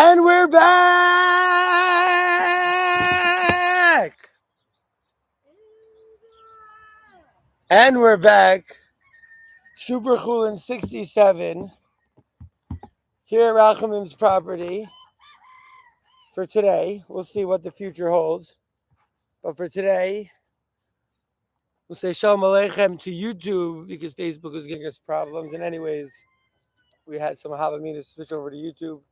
And we're back! And we're back. SUPERCHULLIN 67 here at Rachamim's property for today. We'll see what the future holds. But for today, we'll say Shalom Aleichem to YouTube because Facebook was giving us problems. And anyways, we had some Havamina switch over to YouTube.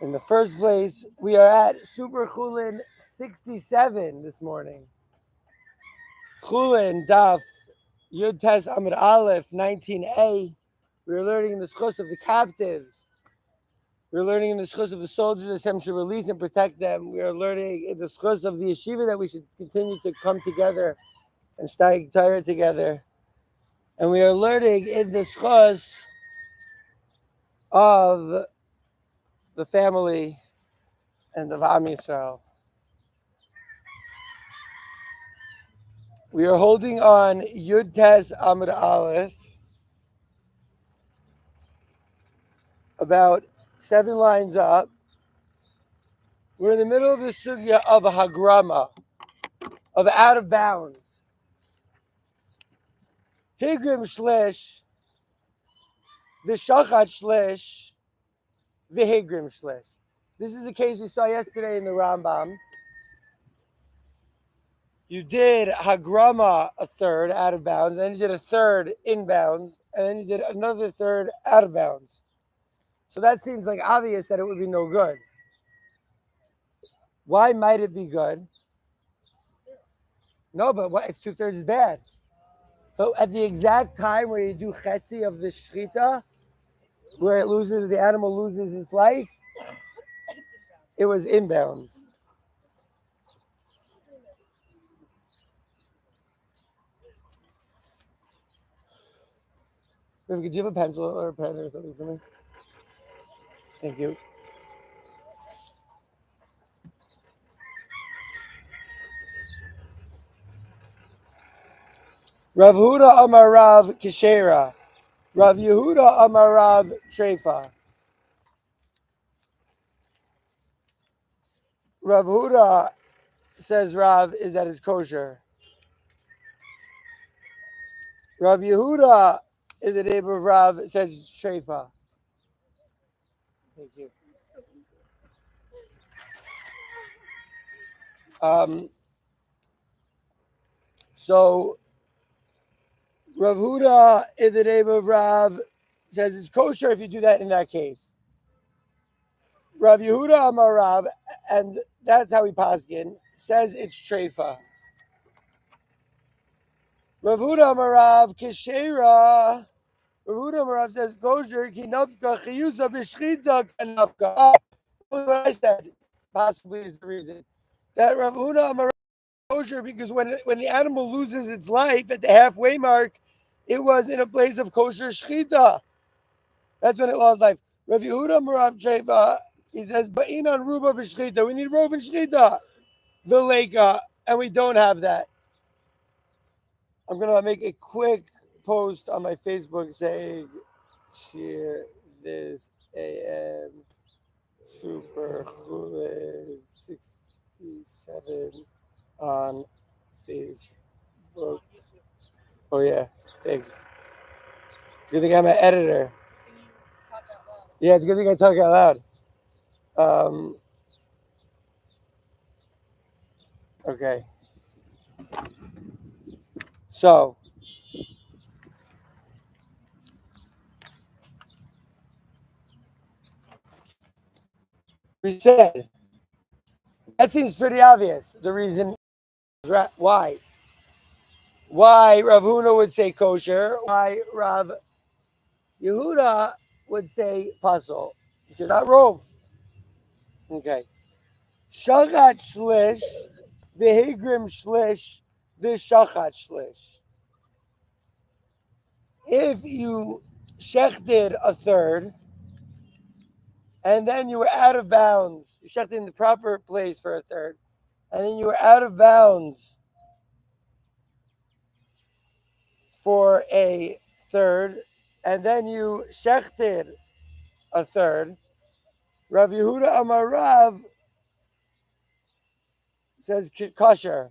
In the first place, we are at SUPERCHULLIN 67 this morning. Chulin Daf Yud Tes Amud Aleph 19a. We are learning in the schus of the captives. We are learning in the schus of the soldiers that Hashem should release and protect them. We are learning in the schus of the yeshiva that we should continue to come together and shteig together. And we are learning in the schus of the family and of Am Yisrael. We are holding on Yud Tes Amud Aleph, about 7 lines up. We're in the middle of the sugya of a hagrama, of out of bounds. Higrim shlish, v'shachat shlish, v'higrim shlish. This is a case we saw yesterday in the Rambam. You did hagrama a third out of bounds, then you did a third inbounds, and then you did another third out of bounds. So that seems like obvious that it would be no good. Why might it be good? No, but it's 2/3 is bad. So at the exact time where you do chetzi of the shchita, where the animal loses its life, it was inbounds. Do you have a pencil or a pen or something for me? Thank you. Rav Huda Amar Rav Kishera. Rav Yehuda Amar Rav Treifa. Rav Huda says Rav is that it's kosher. Rav Yehuda in the name of Rav says it's Treifa. Thank you. So Rav Huda in the name of Rav says it's kosher if you do that in that case. Rav Yehuda Amar Rav, and that's how he paskin, says it's treifa. Rav Huda Amar Rav Kishera. Rav Huda Amar Rav says kosher ki nafka chiyusa b'shchita kanafka. What I said possibly is the reason that Rav Huda Amar Rav kosher because when the animal loses its life at the halfway mark, it was in a place of kosher shchita. That's when it lost life. Rav Yehuda Marav Sheva, he says, Ba'inan Ruba b'shchita. We need rov and shchita. The leka, and we don't have that. I'm going to make a quick post on my Facebook saying, share this AM SUPERCHULLIN 67 on Facebook. Oh, yeah. Thanks. It's a good thing I'm an editor. Yeah, it's a good thing I talk out loud. Okay. So, we said, that seems pretty obvious. The reason why. Why Rav Huna would say kosher, why Rav Yehuda would say pasul. Because not rov. Okay. Shachat shlish, v'higrim shlish, v'shachat shlish. If you shechted a third, and then you were out of bounds, you shechted in the proper place for a third, and then you were out of bounds for a third, and then you shechted a third, Rav Yehuda Amar Rav says kosher.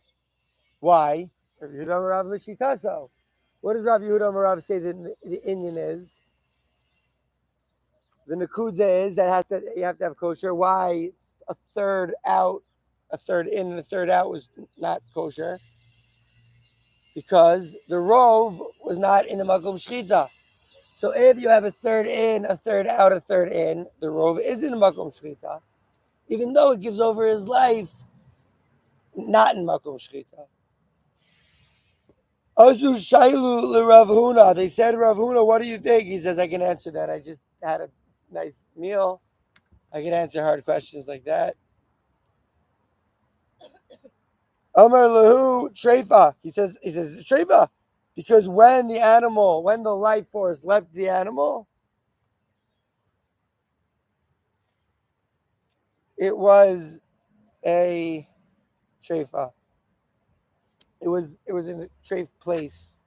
Why? Rav Yehuda Amar Rav l'shitaso. What does Rav Yehuda Amar Rav say the Indian is? The Nakuda is that you have to have kosher. Why a third out, a third in, and a third out was not kosher? Because the rove was not in the makom shchita. So if you have a third in, a third out, a third in, the rove is in the makom shchita, even though it gives over his life not in makom shchita. Azu shailu Rav Huna. They said, Rav Huna, what do you think? He says, I can answer that. I just had a nice meal. I can answer hard questions like that. Amar lahu treifa. He says treifa, because when the life force left the animal, it was a treifa. It was in a treif place.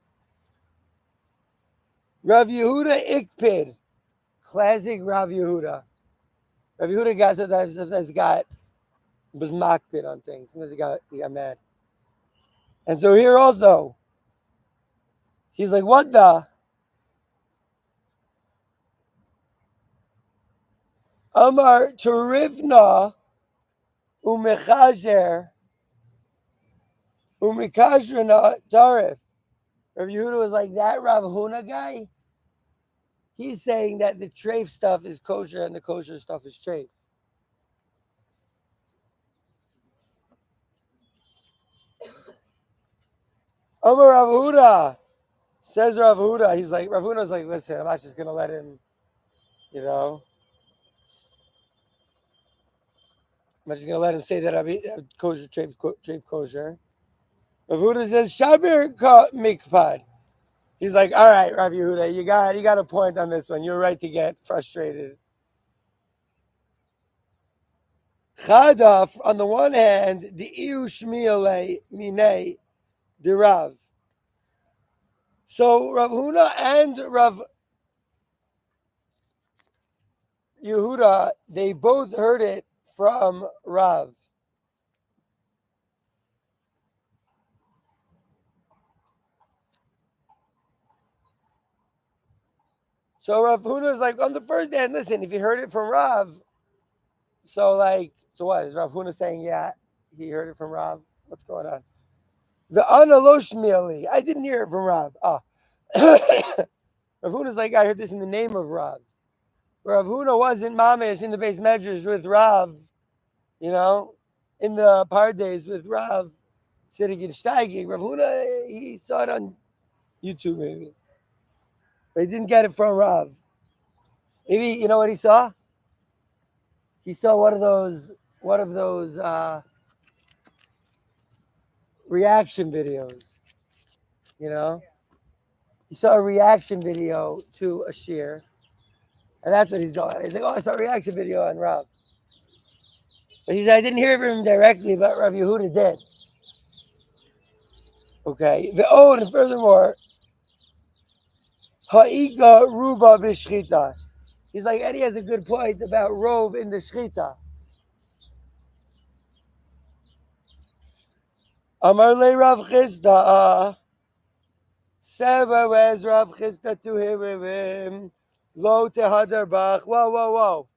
Rav Yehuda ikpid, classic Rav Yehuda. Rav Yehuda was makpid on things. Sometimes he got mad. And so here also, he's like, what the? Amar Turivna Umechajer Umikashrina Tarif. Rav Yehuda was like, that Rav Huna guy, he's saying that the treif stuff is kosher and the kosher stuff is treif. Amar Rav Huda, says Rav Huda, Rav Huda's like, listen, I'm not just going to let him, I'm not just going to let him say that I'm kosher, treif kosher. Rav Huda says, Shabir mikpad. He's like, all right, Rav Yehuda, you got a point on this one. You're right to get frustrated. Chadaf, on the one hand, the iu shmiele mine the Rav. So Rav Huna and Rav Yehuda, they both heard it from Rav. So Rav Huna is like, on the first hand, listen, if you heard it from Rav, so what? Is Rav Huna saying, yeah, he heard it from Rav? What's going on? The Analosh Mieli, I didn't hear it from Rav. Rav Huna's like, I heard this in the name of Rav. Rav Huna wasn't mamish in the base measures with Rav, in the pardes with Rav, sitting in shteig. Rav Huna, he saw it on YouTube maybe. But he didn't get it from Rav. Maybe, you know what he saw? He saw one of those reaction videos, He saw a reaction video to a shear. And that's what he's going. He's like, oh, I saw a reaction video on Rav. But he said, I didn't hear it from him directly, but Rav Yehuda did. Okay. And furthermore, Ha'iga Ruba B'Shchita. He's like, Eddie has a good point about rove in the Shchita. Amar le Rav Chisda. Seba was Rav Chisda to him. Lo tehadar bach. Whoa.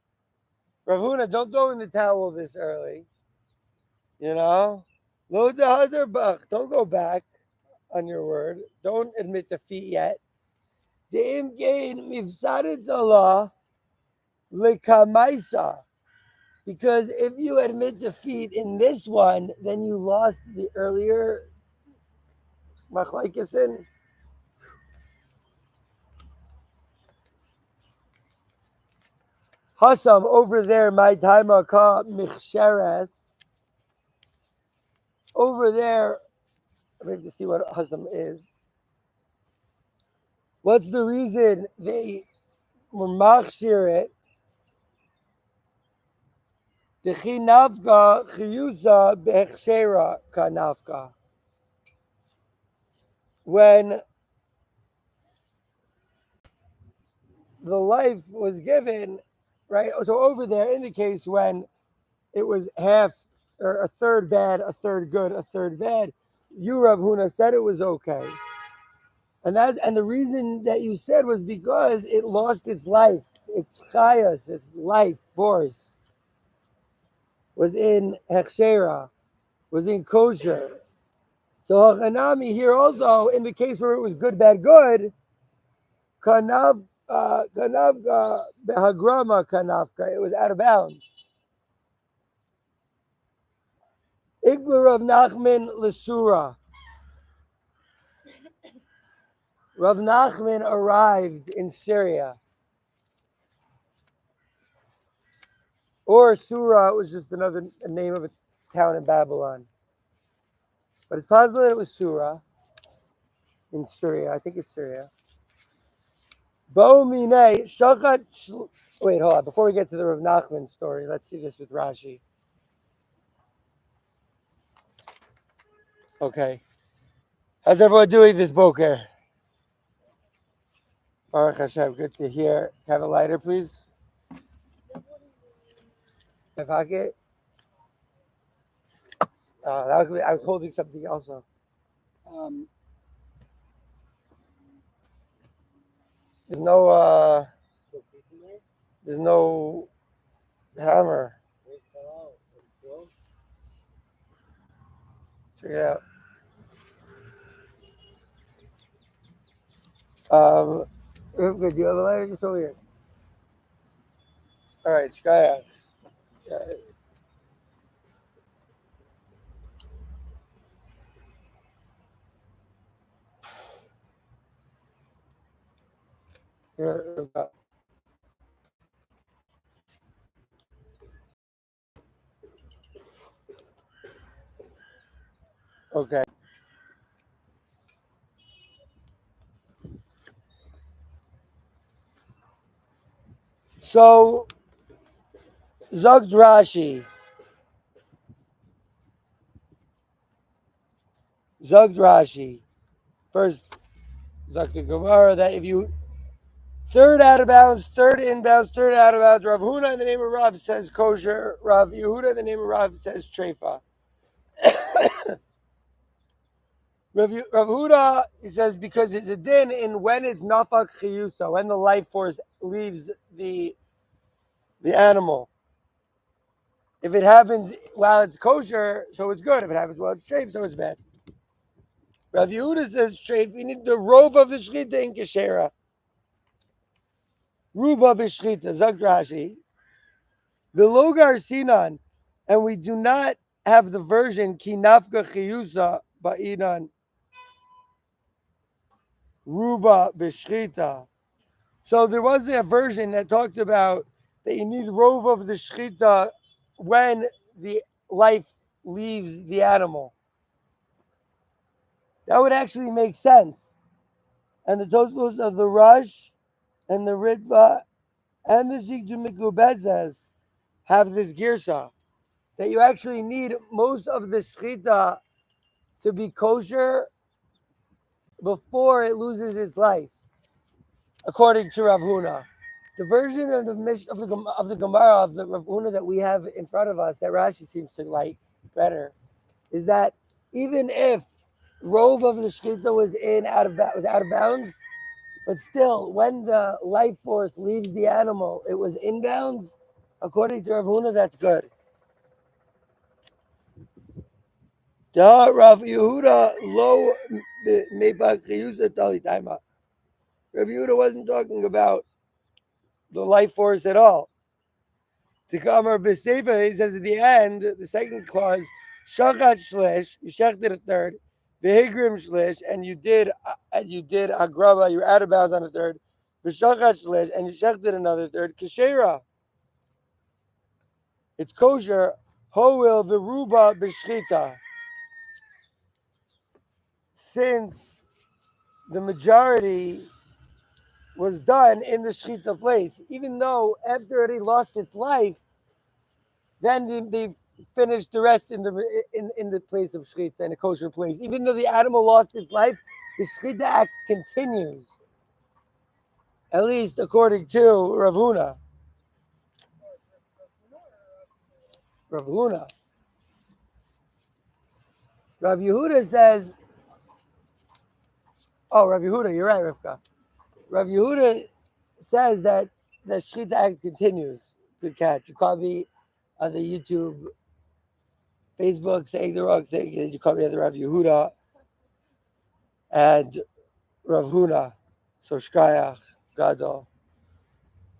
Rav Huna, don't throw in the towel this early. Lo tehadar bach. Don't go back on your word. Don't admit defeat yet. De'im gain mifsadet Allah lekamaisa. Because if you admit defeat in this one, then you lost the earlier machlaikisin. Hassam over there, my timer ka michsheres. Over there, I have to see what Hassam is. What's the reason they were machshir it? The chinavka chiyusa bechshera kanavka. When the life was given, right? So over there, in the case when it was half or a third bad, a third good, a third bad, you, Rav Huna, said it was okay. And the reason that you said was because it lost its life, its chayas, its life force was in hechshera, was in kosher. So Hanami here also, in the case where it was good, bad, good, kanavka behagrama kanavka, it was out of bounds. Igla of Nachman Lesura. Rav Nachman arrived in Syria. Or Surah was just another name of a town in Babylon. But it's possible that it was Surah in Syria. I think it's Syria. Bo mine shachat. Wait, hold on. Before we get to the Rav Nachman story, let's see this with Rashi. Okay. How's everyone doing this boker? Baruch Hashem, good to hear. Have a lighter, please. My pocket. I was holding something also. There's no hammer. Check it out. Good. Do you have a lighter? Just over here. All right, Shkaya. Here. Okay. So, Zog Rashi. First, Zog the Gemara that if you third out of bounds, third inbounds, third out of bounds, Rav Huna in the name of Rav says kosher. Rav Yehuda in the name of Rav says treifa. Rav Huda, he says, because it's a din in when it's nafak chiyusa, when the life force leaves the animal. If it happens while it's kosher, so it's good. If it happens while it's treif, so it's bad. Rav Yehuda says treif, you need the rove of the shchita in keshera. Ruba b'shchita, Zog Rashi. The logar sinan, and we do not have the version ki nafka chiyusa ba'inan. Ruba b'shchita. So there was a version that talked about that you need rove of the shchita when the life leaves the animal. That would actually make sense. And the Tosfos of the Rush and the Ritva and the Zikdu Mikubezes have this girsa that you actually need most of the shchita to be kosher before it loses its life, according to Rav Huna. The version of the Gemara of the Rav Huna that we have in front of us that Rashi seems to like better is that even if rove of the shchita was out of bounds, but still when the life force leaves the animal, it was inbounds. According to Rav Huna, that's good. Da Rav Yehuda lo mepak chiyusa tali taima. Rav Yehuda wasn't talking about the life force at all. Tikamar b'seifa, he says at the end, the second clause, shachat shlish, you shechted a third, v'higrim shlish, and you did agrava, you out of bounds on a third, v'shachat shlish, and you shechted another third, keshera. It's kosher, ho'il v'ruba b'shchita. Since the majority was done in the shchita place, even though after it lost its life, then they finished the rest in the place of shchita, in a kosher place. Even though the animal lost its life, the shchita act continues, at least according to Rav Huna. Rav Huna. Rav Yehuda says, oh, Rav Yehuda, you're right, Rivka. Rav Yehuda says that the Shechita act continues. Good catch. You caught me on the YouTube, Facebook saying the wrong thing. You caught me on the Rav Yehuda and Rav Huna. So Shkayach, Gadol.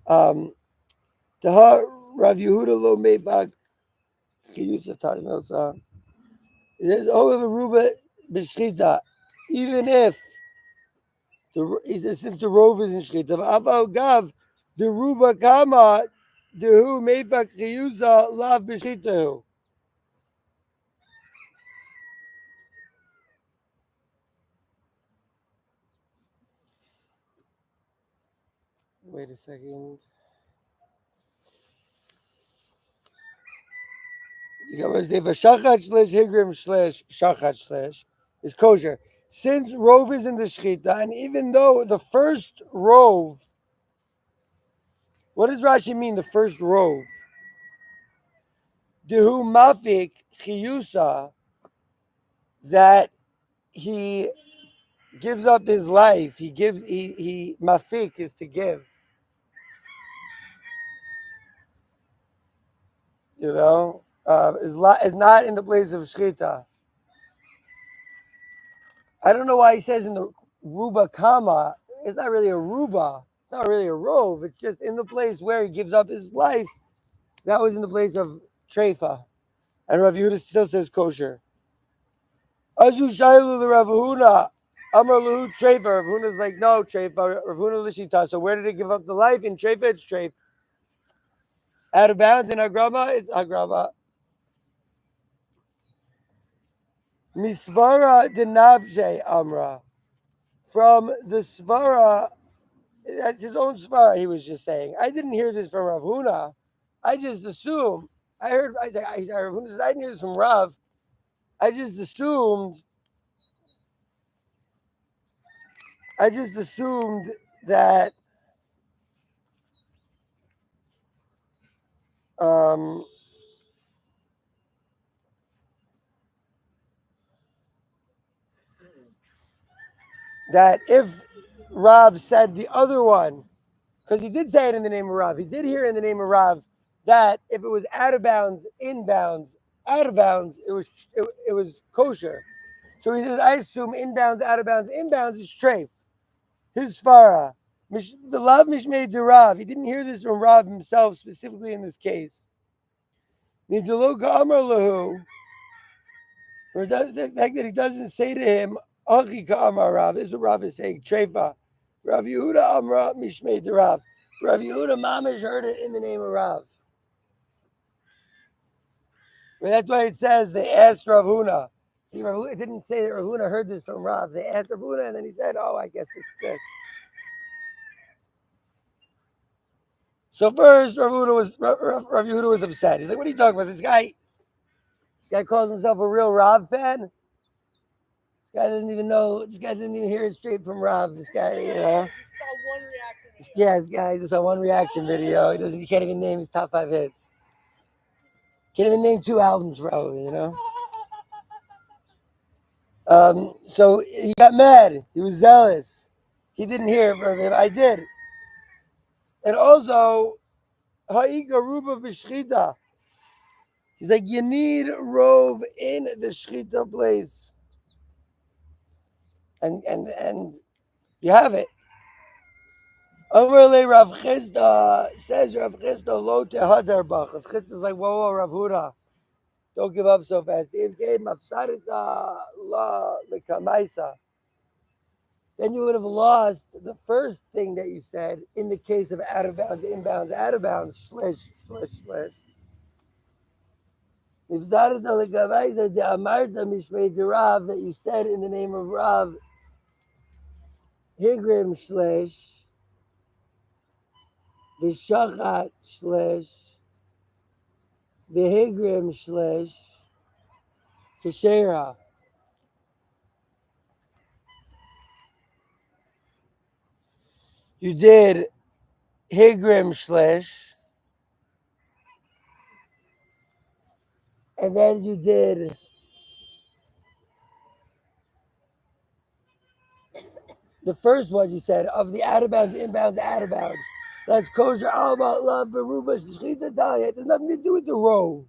The heart Rav Yehuda lo meibag chiyusa tadimosa. It says, oh, if a ruba b'shchita, even if he says, since the rove is in shchita, v'aval gav the ruba kama dehu meibag chiyusa lav b'shchitahu. Wait a second. Shachat shlesh higrim shlesh shachat shlesh is kosher. Since rove is in the shchita, and even though the first rove, what does Rashi mean? The first rove, dehu mafik chiyusa, that he gives up his life. He mafik is to give. You know, is not in the place of shchita. I don't know why he says in the ruba kama. It's not really a ruba. It's not really a rove. It's just in the place where he gives up his life. That was in the place of treifa. And Rav Yehuda still says kosher. Azu shaylu the Rav Huna. Amar lahu treifa. Rav Huna's like, no, treifa. Rav Huna lishita. So where did he give up the life? In treifa, it's treifa. Out of bounds in agrama, it's agrama. Misvara denavje amra. From the svara, that's his own svara, he was just saying. I didn't hear this from Rav Huna. I just assumed. I heard, Rav Huna says, I didn't hear this from Rav. I just assumed that that if Rav said the other one, because he did say it in the name of Rav, he did hear in the name of Rav that if it was out of bounds, inbounds, out of bounds, it was kosher. So he says, I assume inbounds, out of bounds, inbounds is treif. His svara. The lav mishmei de Rav. He didn't hear this from Rav himself specifically in this case. Nidaloka amar lahu. For the fact that he doesn't say to him, Achi ka'amar Rav. This is what Rav is saying. Treifa. Rav Yehuda amra mishmei de Rav. Rav Yehuda mamish heard it in the name of Rav. Well, that's why it says they asked Rav Huna. It didn't say that Rav Huna heard this from Rav. They asked Rav Huna, and then he said, "Oh, I guess it's this." So first, Rav Yehuda was upset. He's like, "What are you talking about? This guy calls himself a real Rav fan. This guy doesn't even know. This guy didn't even hear it straight from Rav. This guy, you know." This guy just saw one reaction video. He can't even name his top 5 hits. Can't even name 2 albums, probably, you know. So he got mad. He was zealous. He didn't hear it from him. I did. And also, Ha'ika Ruba B'Shchita. He's like, you need rove in the Shchita place. And you have it. Amrle Rav Chisda, says Rav Chisda, lo tehadar bach. Rav Chisda's like, whoa, Rav Huda, don't give up so fast. If gave mafsarita la lekamaisa, then you would have lost the first thing that you said in the case of out of bounds, inbounds, out of bounds, shlish. Mafsarita lekamaisa de amarta mishmei de Rav, that you said in the name of Rav, higrim shlish, v'shachat shlish, v'higrim shlish, keshera. You did higrim shlish, and then you did the first one. You said of the out of bounds, inbounds, out of bounds. That's kosher. All about love, beruba, shechita, dalia. It has nothing to do with the rove.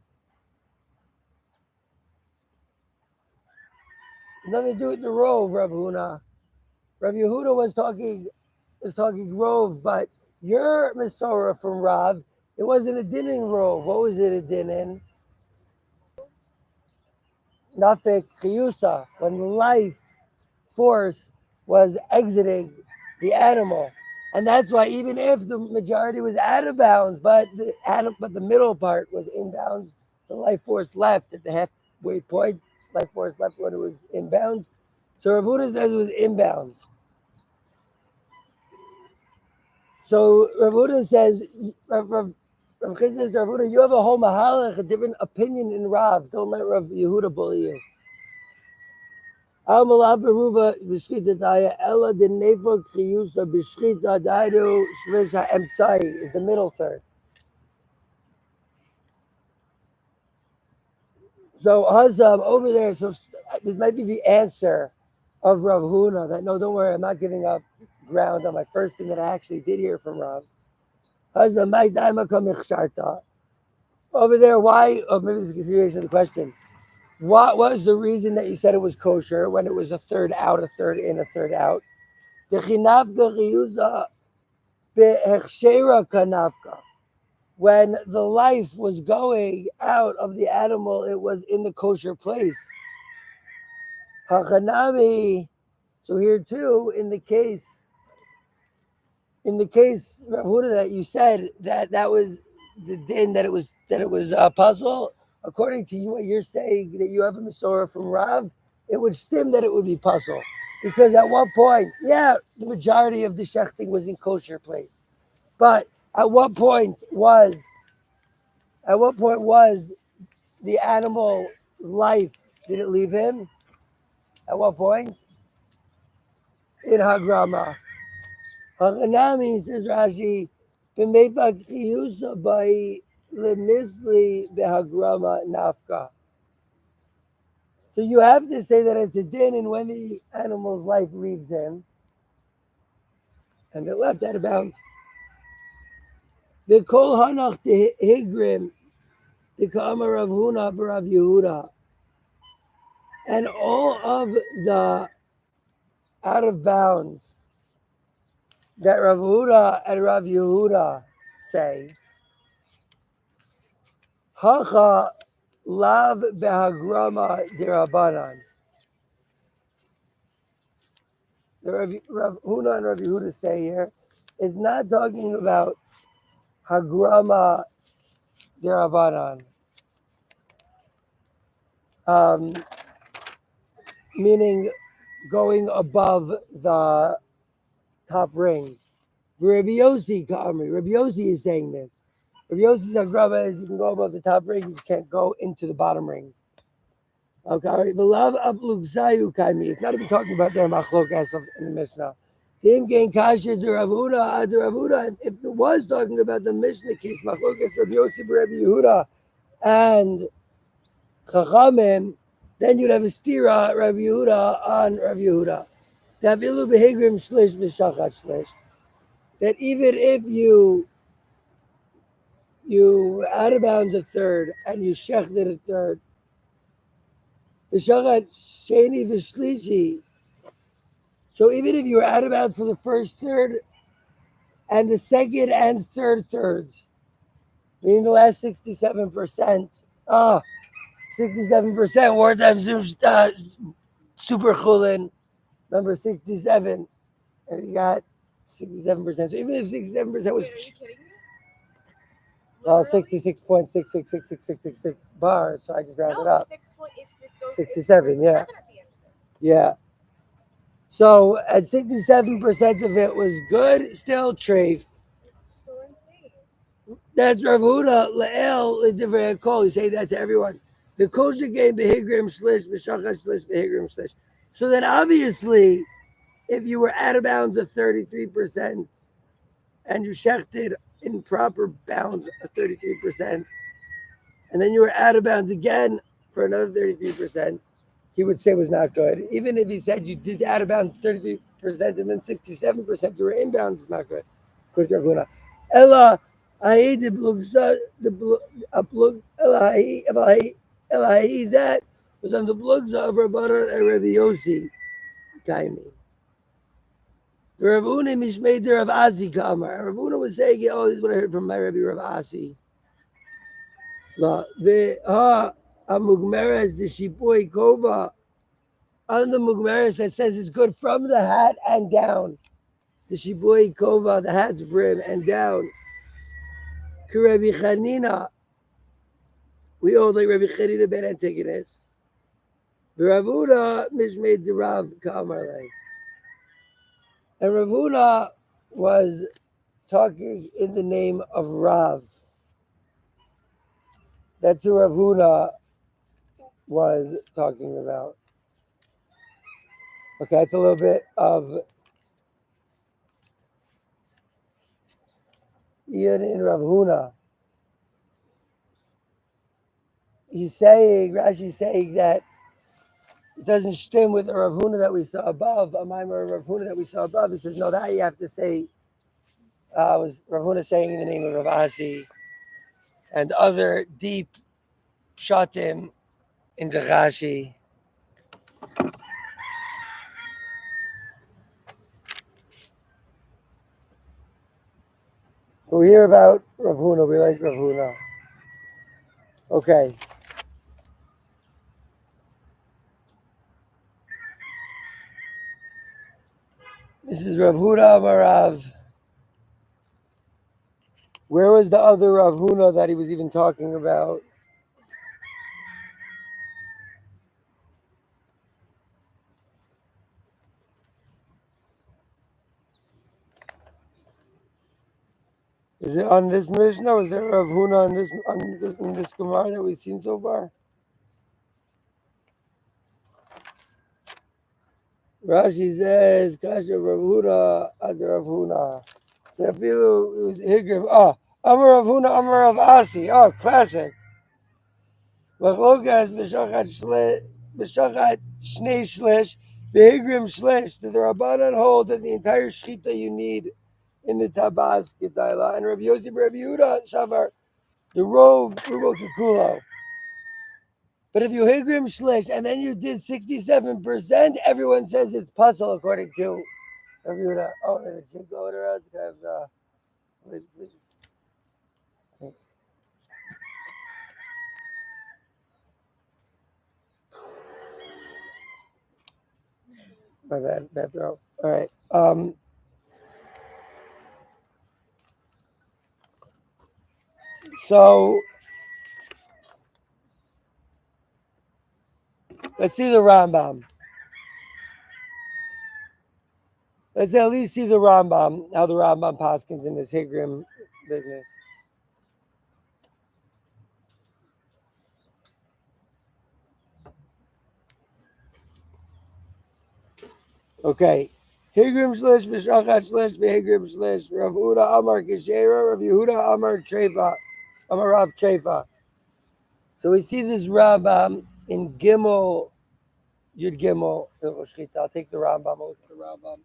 Nothing to do with the rove, Rav Huna. Rav Yehuda was talking rove, but your Masorah from Rav, it wasn't a din in rove. What was it a din in? Nafik chiyusa, when life force was exiting the animal. And that's why even if the majority was out of bounds, but the middle part was inbounds, the life force left at the halfway point. Life force left when it was inbounds. So Rav Huna says it was inbounds. So Rav Huna says, Rav Chizkiah says, Rav Huna, you have a whole mahalach, a different opinion in Rav. Don't let Rav Yehuda bully you. Al malav beruva b'shchita daya ella de nefok chiyusa b'shchita daidu shlisha emtzai is the middle third. So Hazam over there, so this might be the answer of Rav Huna that no, don't worry, I'm not giving up ground on my first thing that I actually did hear from Rav. Hazam my daima kamichsharta. Over there, why? Oh, maybe this is a continuation of the question. What was the reason that you said it was kosher when it was a third out, a third in, a third out? The chinafka chiyusa be'echshera kanafka. When the life was going out of the animal, it was in the kosher place. Hachanami. So here too, in the case, Rav Huda, that you said that was the din that it was a puzzle. According to you, what you're saying that you have a Masorah from Rav, it would stem that it would be puzzle, because at one point, yeah, the majority of the shechting was in kosher place, but at what point was the animal life, did it leave him? At what point? In Hagrama. Haganami, says Rashi, b'meifak chiyusa by lemisli behagrama nafka. So you have to say that it's a din, and when the animal's life leaves him, and it left out of bounds. The kol hanach higrim, the kama Rav Huna v'Rav Yehuda, and all of the out of bounds that Rav Huna and Rav Yehuda say, hacha lav behagrama dirabanan. The Rav Huna and Rav Yehuda say here, it's not talking about hagrama dirabanan, meaning going above the top ring. Rabbi Yossi is saying this. Rabbi Yossi's hagrama is you can go above the top ring, you can't go into the bottom rings. Okay, the love of Lugzayu Kaimi. It's not even talking about their machlokas in the Mishnah. If it was talking about the Mishnah case, machlokas of Yosef Rabbi Yehuda and Chachamim, then you'd have a stira Rabbi Yehuda on Rabbi Yehuda. That even if you out of bounds a third and you shechted a third, the shachat sheni v'shlishi. So even if you were out of bounds for the first third and the second and third thirds, meaning the last 67%, 67%, war times SUPERCHULLIN, number 67, and you got 67%. So even if 67% was 66.66666666 bars, so I just rounded up. 67, yeah. Yeah. So at 67% of it was good, still treif. That's Rav Huna le'el l'divrei kol. You say that to everyone. The kosher game behigrim shlish v'shachat shlish behigrim shlish. So then obviously, if you were out of bounds of 33% and you shechted in proper bounds of 33%, and then you were out of bounds again for another 33%, he would say was not good. Even if he said you did out of bounds 33% and then 67% you were inbounds, is not good. Ella, I the blugza the plug Ella that was on the blugza of Rabbanan and Rabbi Yossi Kaimi. The Ravuna mishmei the Rav Asi Kamar. Ravuna was saying, "Oh, this is what I heard from my Rabbi Rav Asi." La the Mugmeres the Shipui Kova on the Mugmeres that says it's good from the hat and down. The Shibui Kova, the hat's brim and down. Rabbi Chanina, we hold like Rabbi Chanina ben Antigonus. The Ravuna mishmei the Rav Kamarle. And Ravuna was talking in the name of Rav. That's who Ravuna was talking about. Okay, that's a little bit of Ian in Ravuna. He's saying, Rashi's saying that it doesn't stem with the Rav Huna that we saw above, a Maimer Rav Huna that we saw above. He says, no, that you have to say, was Rav Huna saying in the name of Rav Asi and other deep shatim in the Rashi. We hear about Rav Huna, we like Rav Huna. Okay. This is Rav Huna Amarav. Where was the other Rav Huna that he was even talking about? Is it on this Mishnah? Was there Rav Huna in this Gemara that we've seen so far? Rashi says, Kasha Rav Huna ad Rav Huna. It was Higrim. Amar Rav Huna, Amar Rav Asi. Oh, classic. Machlokas b'shachat shnei shlish, v'higrim shlish. The Rabbanan hold that the entire shchita you need in the tabas gedayla, and Rabbi Yossi Rabbi Yehuda savar the rov rubo kikulo. But if you higrim shlish and then you did 67%, everyone says it's puzzle according to Rabbi Yehuda. Oh, there's a chick over there. Thanks. My bad throw. All right. So let's see the Rambam. Let's at least see the Rambam, how the Rambam paskins in this Higrim business. Okay. Higrim shlish v'shachat shlish v'higrim shlish. Rav Uda Amar Kishera, Rav Yehuda Amar Trefa, Amar Rav Trefa. So we see this Rambam in Gimel, Yud Gimel. I'll take the Rambam. I'll look at the Rambam.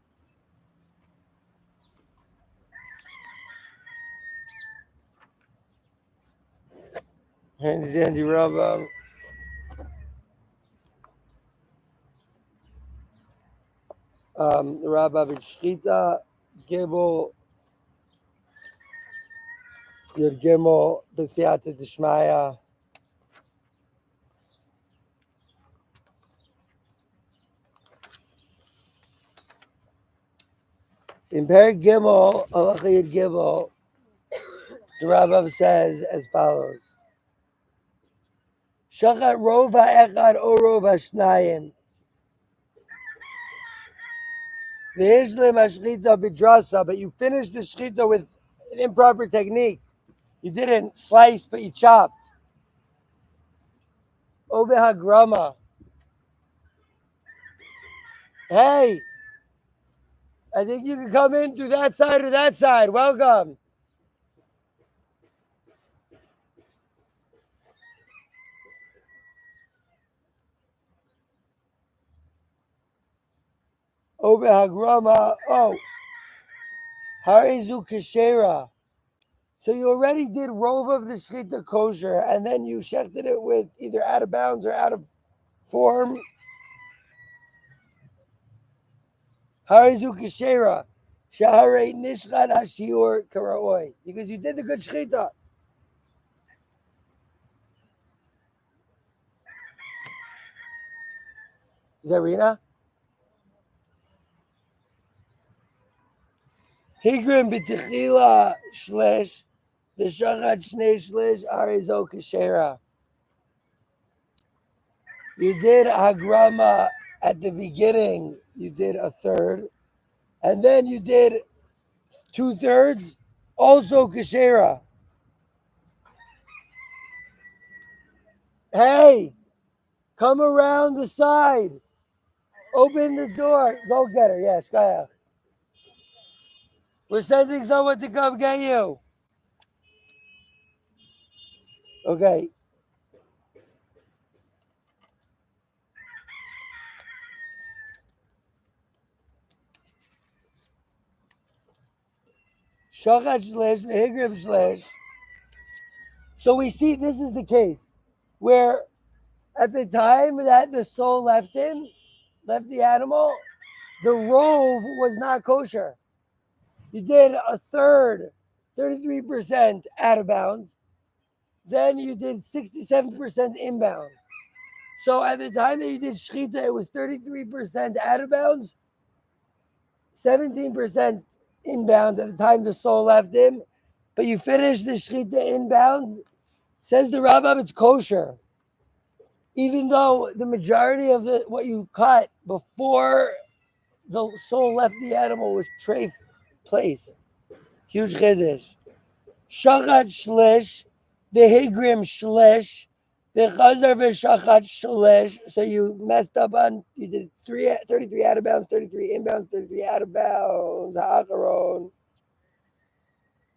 Handy dandy Rambam. The Rambam in Shchita, Gimel, Yud Gimel, B'siyata D'Shmaya. In Perek Gimel, Halacha Yud Gimel, the Rambam says as follows: Shachat rov ha'echad o rov ha'shnayim. V'yishlem ha'shchita b'drasa, but you finished the shchita with an improper technique. You didn't slice, but you chopped. O v'hagrama. Hey, I think you can come in through that side or that side. Welcome. Obe Hagrama. Oh, Harizu Kashera. So you already did rove of the shchita kosher, and then you shechted it with either out of bounds or out of form. Harizu Kashera. Shahare Nishchan Hashiur Karaoi. Because you did the good shchita. Is that Rina? Higrim b'techila shlish, the shachat shnei shlish arizo kashera. You did hagrama at the beginning. You did a third, and then you did 2/3, also kashera. Hey, come around the side. Open the door. Go get her. Yes, go ahead. We're sending someone to come get you. Okay. Shachat shlish, v'higrim shlish. So we see this is the case where at the time that the soul left the animal, the rove was not kosher. You did a third, 33% out of bounds. Then you did 67% inbound. So at the time that you did shchita, it was 33% out of bounds, 17% inbound at the time the soul left him. But you finished the shchita inbounds. Says the Rambam, it's kosher. Even though the majority of what you cut before the soul left the animal was treif place. Huge chiddush. Shachat shlish, the higrim shlish, the chazar v'shachat shlish. So you messed up on, you did 33 out of bounds, 33 inbounds, 33 out of bounds. Ha'acharon.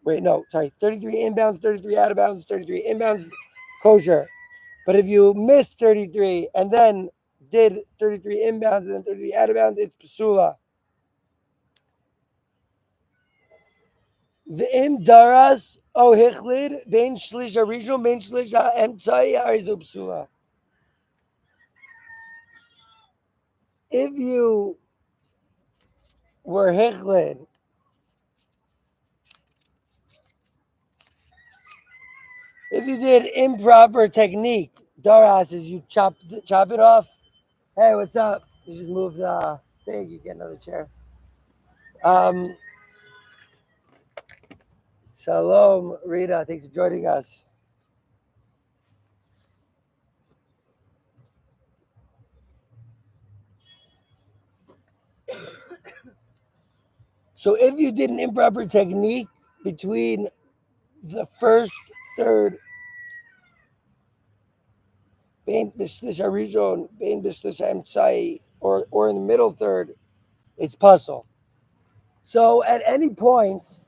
Wait, no, sorry. 33 inbounds, 33 out of bounds, 33 inbounds, kosher. But if you missed 33 and then did 33 inbounds and then 33 out of bounds, it's psula. The im daras o hichlid bein shlish arishon bein shlish ha'emtzai harizu psula. If you were hichlid, if you did improper technique, daras is you chop it off. Hey, what's up? You just moved the thing. You get another chair. Shalom, Rita. Thanks for joining us. So if you did an improper technique between the first third, or in the middle third, it's puzzle. So at any point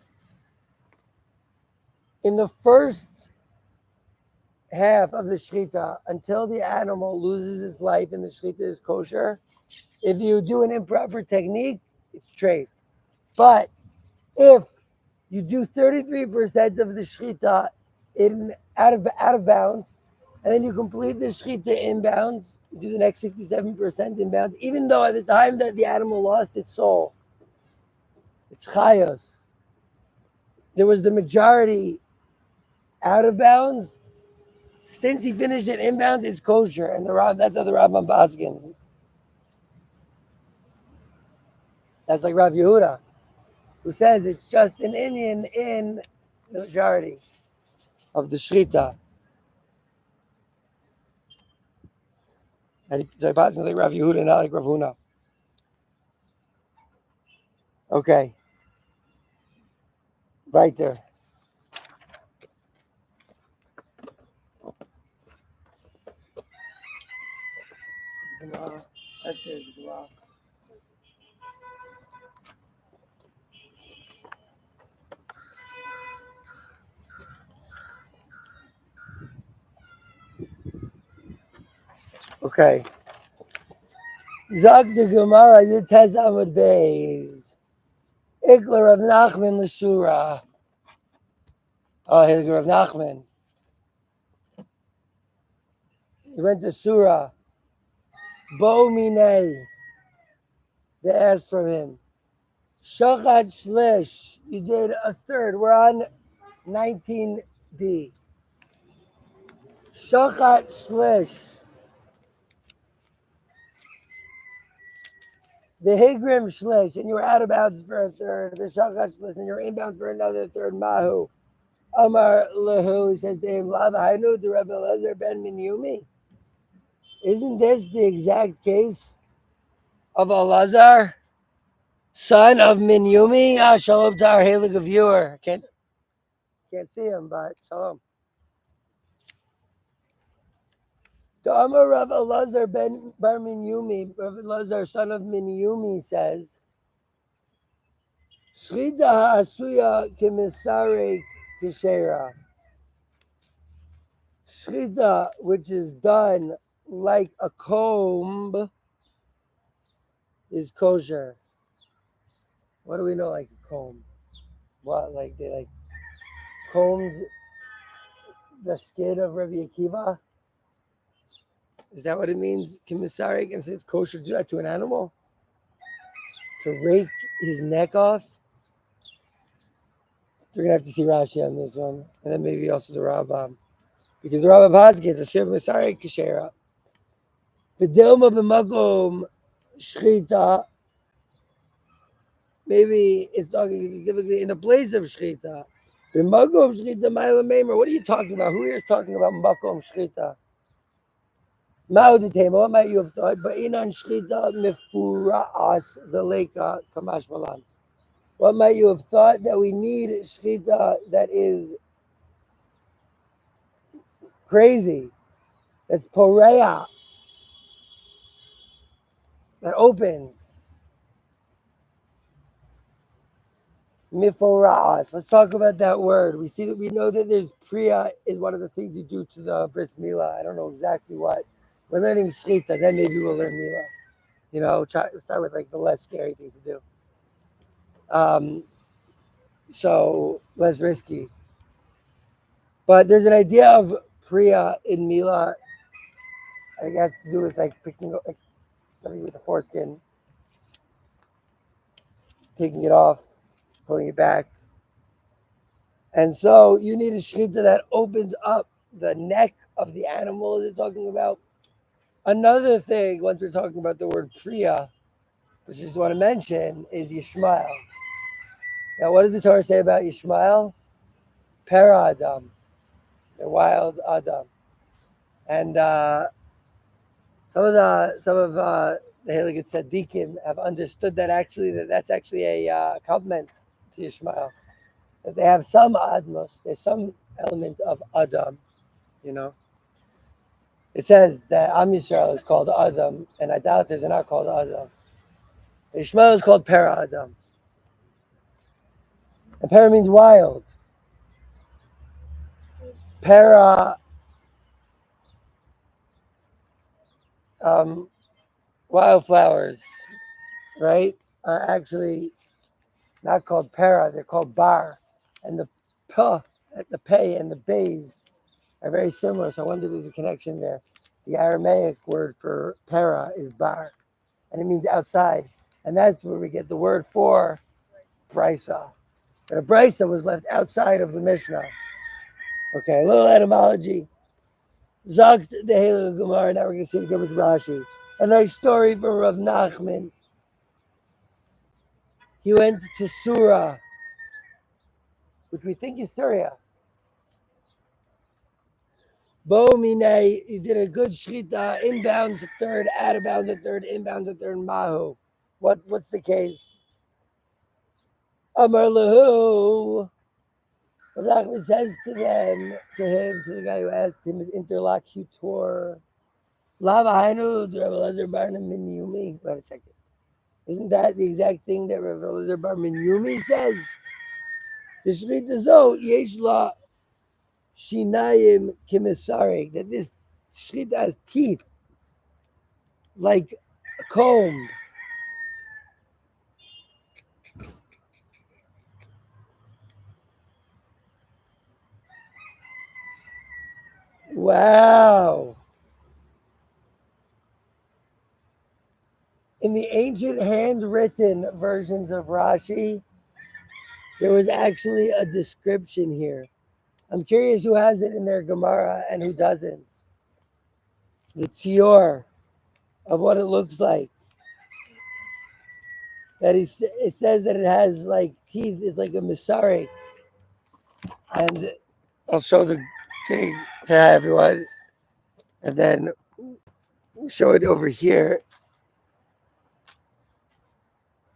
in the first half of the shechita, until the animal loses its life and the shechita is kosher, if you do an improper technique, it's treif. But if you do 33% of the shechita out of bounds, and then you complete the shechita inbounds, you do the next 67% inbounds, even though at the time that the animal lost its soul, it's chayos. There was the majority out of bounds. Since he finished it inbounds, it's kosher, and that's how the Rambam paskins. That's like Rav Yehuda, who says it's just an Indian in the majority of the shechita. And so he passes like Rav Yehuda, not like Rav Huna. Okay. Veiter. Okay. Zog the Gemara, Yutes Amud Beis. Ikler of Nachman L'Sura. Oh, here's Rav Nachman. He went to Surah. Bo Minei. They asked from him. Shachat Shlish. You did a third. We're on 19b. Shachat Shlish. The Higrim Shlish, and you were out of bounds for a third. The Shachat Shlish, and you're inbound for another third. Mahu. Amar Lahu, he says to him, Lava Hainu, the Rebbe Elazar ben Minyumi. Isn't this the exact case of Elazar, son of Minyumi? Shalom to our Halig viewer. Can't see him, but shalom. The Amar Rav Elazar ben Bar Minyumi, Rav Elazar, son of Minyumi, says, Shrida ha'asuya kemisare kishera. Shrida, which is done like a comb, is kosher. What do we know like a comb? What, like they like combed the skin of Rabbi Akiva? Is that what it means? Kimisari and says kosher do that to an animal? To rake his neck off? We're gonna have to see Rashi on this one, and then maybe also the Rambam, because the Rambam has gets a shir misari kashera. The Dilma b'makom shchita. Maybe it's talking specifically in the place of shchita. B'makom shchita ma'ila meimer. What are you talking about? Who here is talking about makom shchita? What might you have thought? But inan shchita mifura'as veleka kamash malan. What might you have thought? That we need shchita that is crazy, that's poreya, that opens. Mifora'as. Let's talk about that word. We know that there's priya is one of the things you do to the bris milah. I don't know exactly what. We're learning shchita, then maybe we'll learn milah. You know, start with like the less scary thing to do. So less risky. But there's an idea of priya in milah. I think it has to do with like picking up, like something with the foreskin, taking it off, pulling it back. And so you need a shechita that opens up the neck of the animal they're talking about. Another thing, once we're talking about the word priya, which I just want to mention, is Yishmael. Now, what does the Torah say about Yishmael? Para Adam, the wild Adam. And some of the Heilige Tzaddikim have understood that that's actually a compliment to Yishmael. That they have some admos, there's some element of Adam, you know. It says that Am Yisrael is called Adam, and idolaters are not called Adam. Ishmael is called Para Adam. And Para means wild. Para, wildflowers, right, are actually not called Para, they're called Bar. And the Pei and the Bays are very similar, so I wonder if there's a connection there. The Aramaic word for Para is Bar, and it means outside. And that's where we get the word for Brisa. But a Brisa was left outside of the Mishnah. Okay, a little etymology. Zakt the Heilige Gemara. Now we're going to see it again with Rashi. A nice story from Rav Nachman. He went to Surah, which we think is Syria. Bo Minei, he did a good shchita, inbounds a third, out of bounds a third, inbounds a third, Mahu. What's the case? Amar Lahu. Rav says to the guy who asked him, his interlocutor, Lava Hainu, Rav Elazar bar Minyumi. Wait a second. Isn't that the exact thing that Rav Elazar bar Minyumi says? The shchita zo yesh la shinayim kimisari, that this shchita has teeth like combed. Wow. In the ancient handwritten versions of Rashi, there was actually a description here. I'm curious who has it in their Gemara and who doesn't. The tzior of what it looks like. That it says that it has like teeth. It's like a misari. And I'll show the thing to everyone, and then show it over here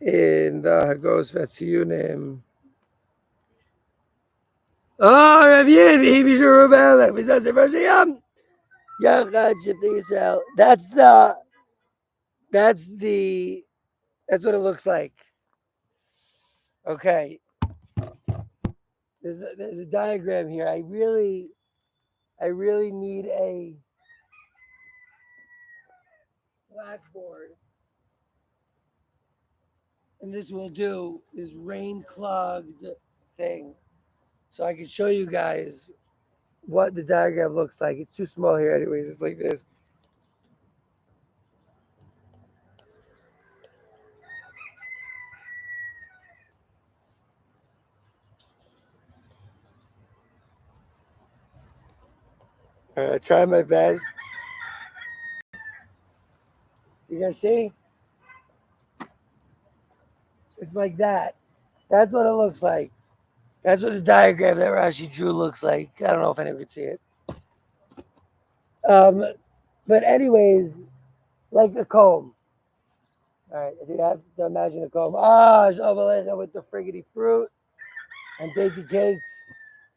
in the Hagos Vatziyunim. Oh, Rav Yevi, Bishur Rebelech, B'Zaz Rashiyam, Yachad Shifting Israel. That's what it looks like. Okay. There's a diagram here. I really need a blackboard. And this will do this rain clogged thing. So I can show you guys what the diagram looks like. It's too small here anyways. It's like this. Try my best. You guys see? It's like that. That's what it looks like. That's what the diagram that Rashi drew looks like. I don't know if anyone can see it. But anyways, like a comb. All right, if you have to imagine a comb. With the friggity fruit and dainty cakes.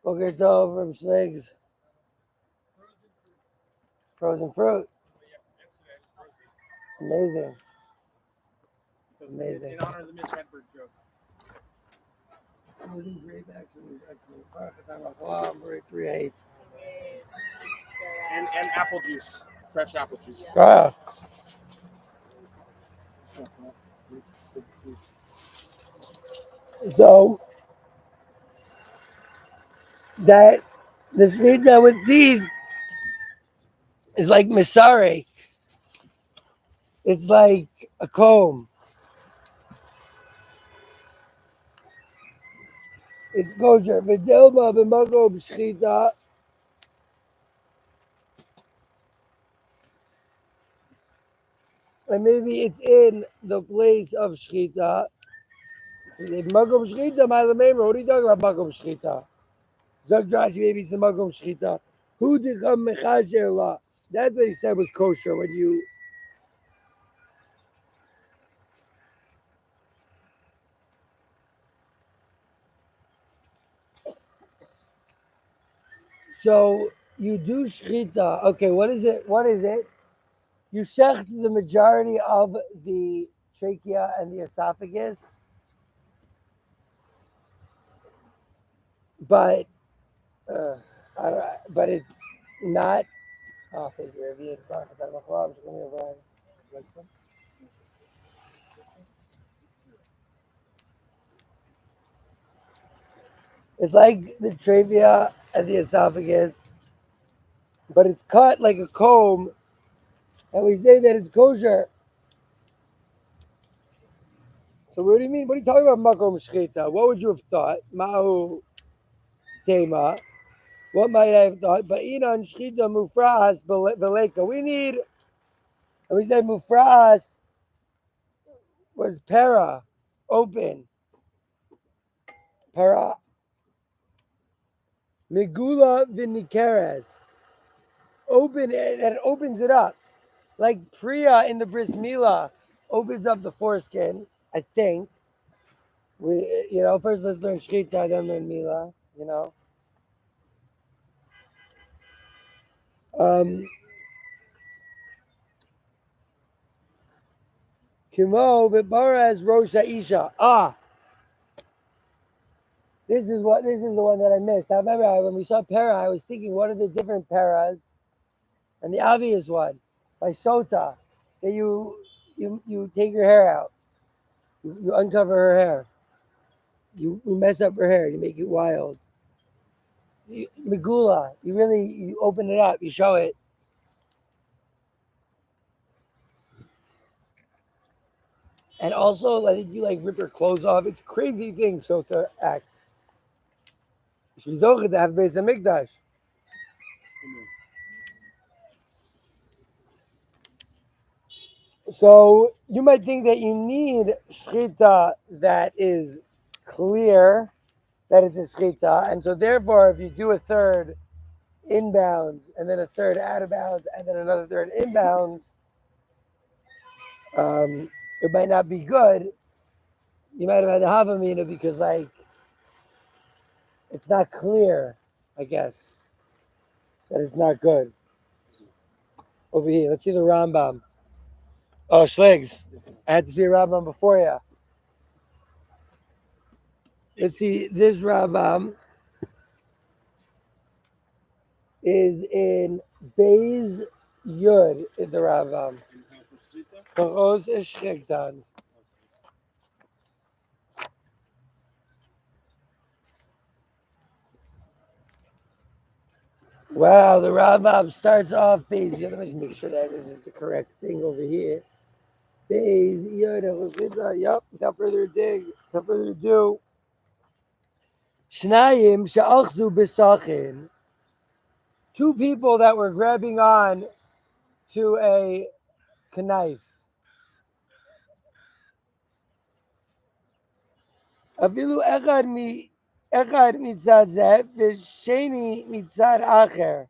Boker Tov from Shteig's. Frozen fruit. Amazing. Amazing. In honor of the Mitch Hedberg joke. Frozen grape actually is excellent. Very 3-8. And apple juice. Fresh apple juice. Ah. So that the shechita with teeth is like misare. It's like a comb. It's kosher. V'delma b'makom shechita. And maybe it's in the place of shechita. Makom shechita, ma'alameimra. What are you talking about, makom shechita? Zog Rashi, maybe it's the makom shechita. Who did come mechasher la? That's what he said was kosher when you. So you do shechita. Okay, what is it? What is it? You shecht the majority of the trachea and the esophagus, but it's not. Oh, thank you. It's like the trachea and the esophagus, but it's cut like a comb, and we say that it's kosher. So what do you mean? What are you talking about, makom shechita? What would you have thought? Mahu tema. What might I have thought? Ba'inan shechita mufras veleka. We need, and we said mufras was para, open. Para. Megula vinikeres. Open, and it opens it up. Like Priya in the Bris Milah opens up the foreskin, I think. First let's learn Shechita, then learn Milah, Kimo v'baraz Rosh Isha. This is the one that I missed. I remember when we saw para, I was thinking, what are the different paras? And the obvious one, by Shota, that you you take her hair out. You uncover her hair. You mess up her hair. You make it wild. Megula. You open it up. You show it. And also, I think you rip her clothes off. It's crazy things so to act. She's to have Beis Hamikdash. So you might think that you need shchita that is clear, that it's a shchita, and so therefore, if you do a third inbounds and then a third out of bounds and then another third inbounds, it might not be good. You might have had the havamina because it's not clear, I guess, that it's not good. Over here, let's see the Rambam. Oh, Schlegs, I had to see a Rambam before you. Let's see, this Rambam is in Beis Yud in the Rambam. Koros Eshchektans. Wow, the Rambam starts off Beis Yud. Let me just make sure that this is the correct thing over here. Beis Yud. Yup, without further ado. Shnayim she'achzu b'sachin. Two people that were grabbing on to a knife. Afilu echad mitzad zeh v'sheni mitzad acher.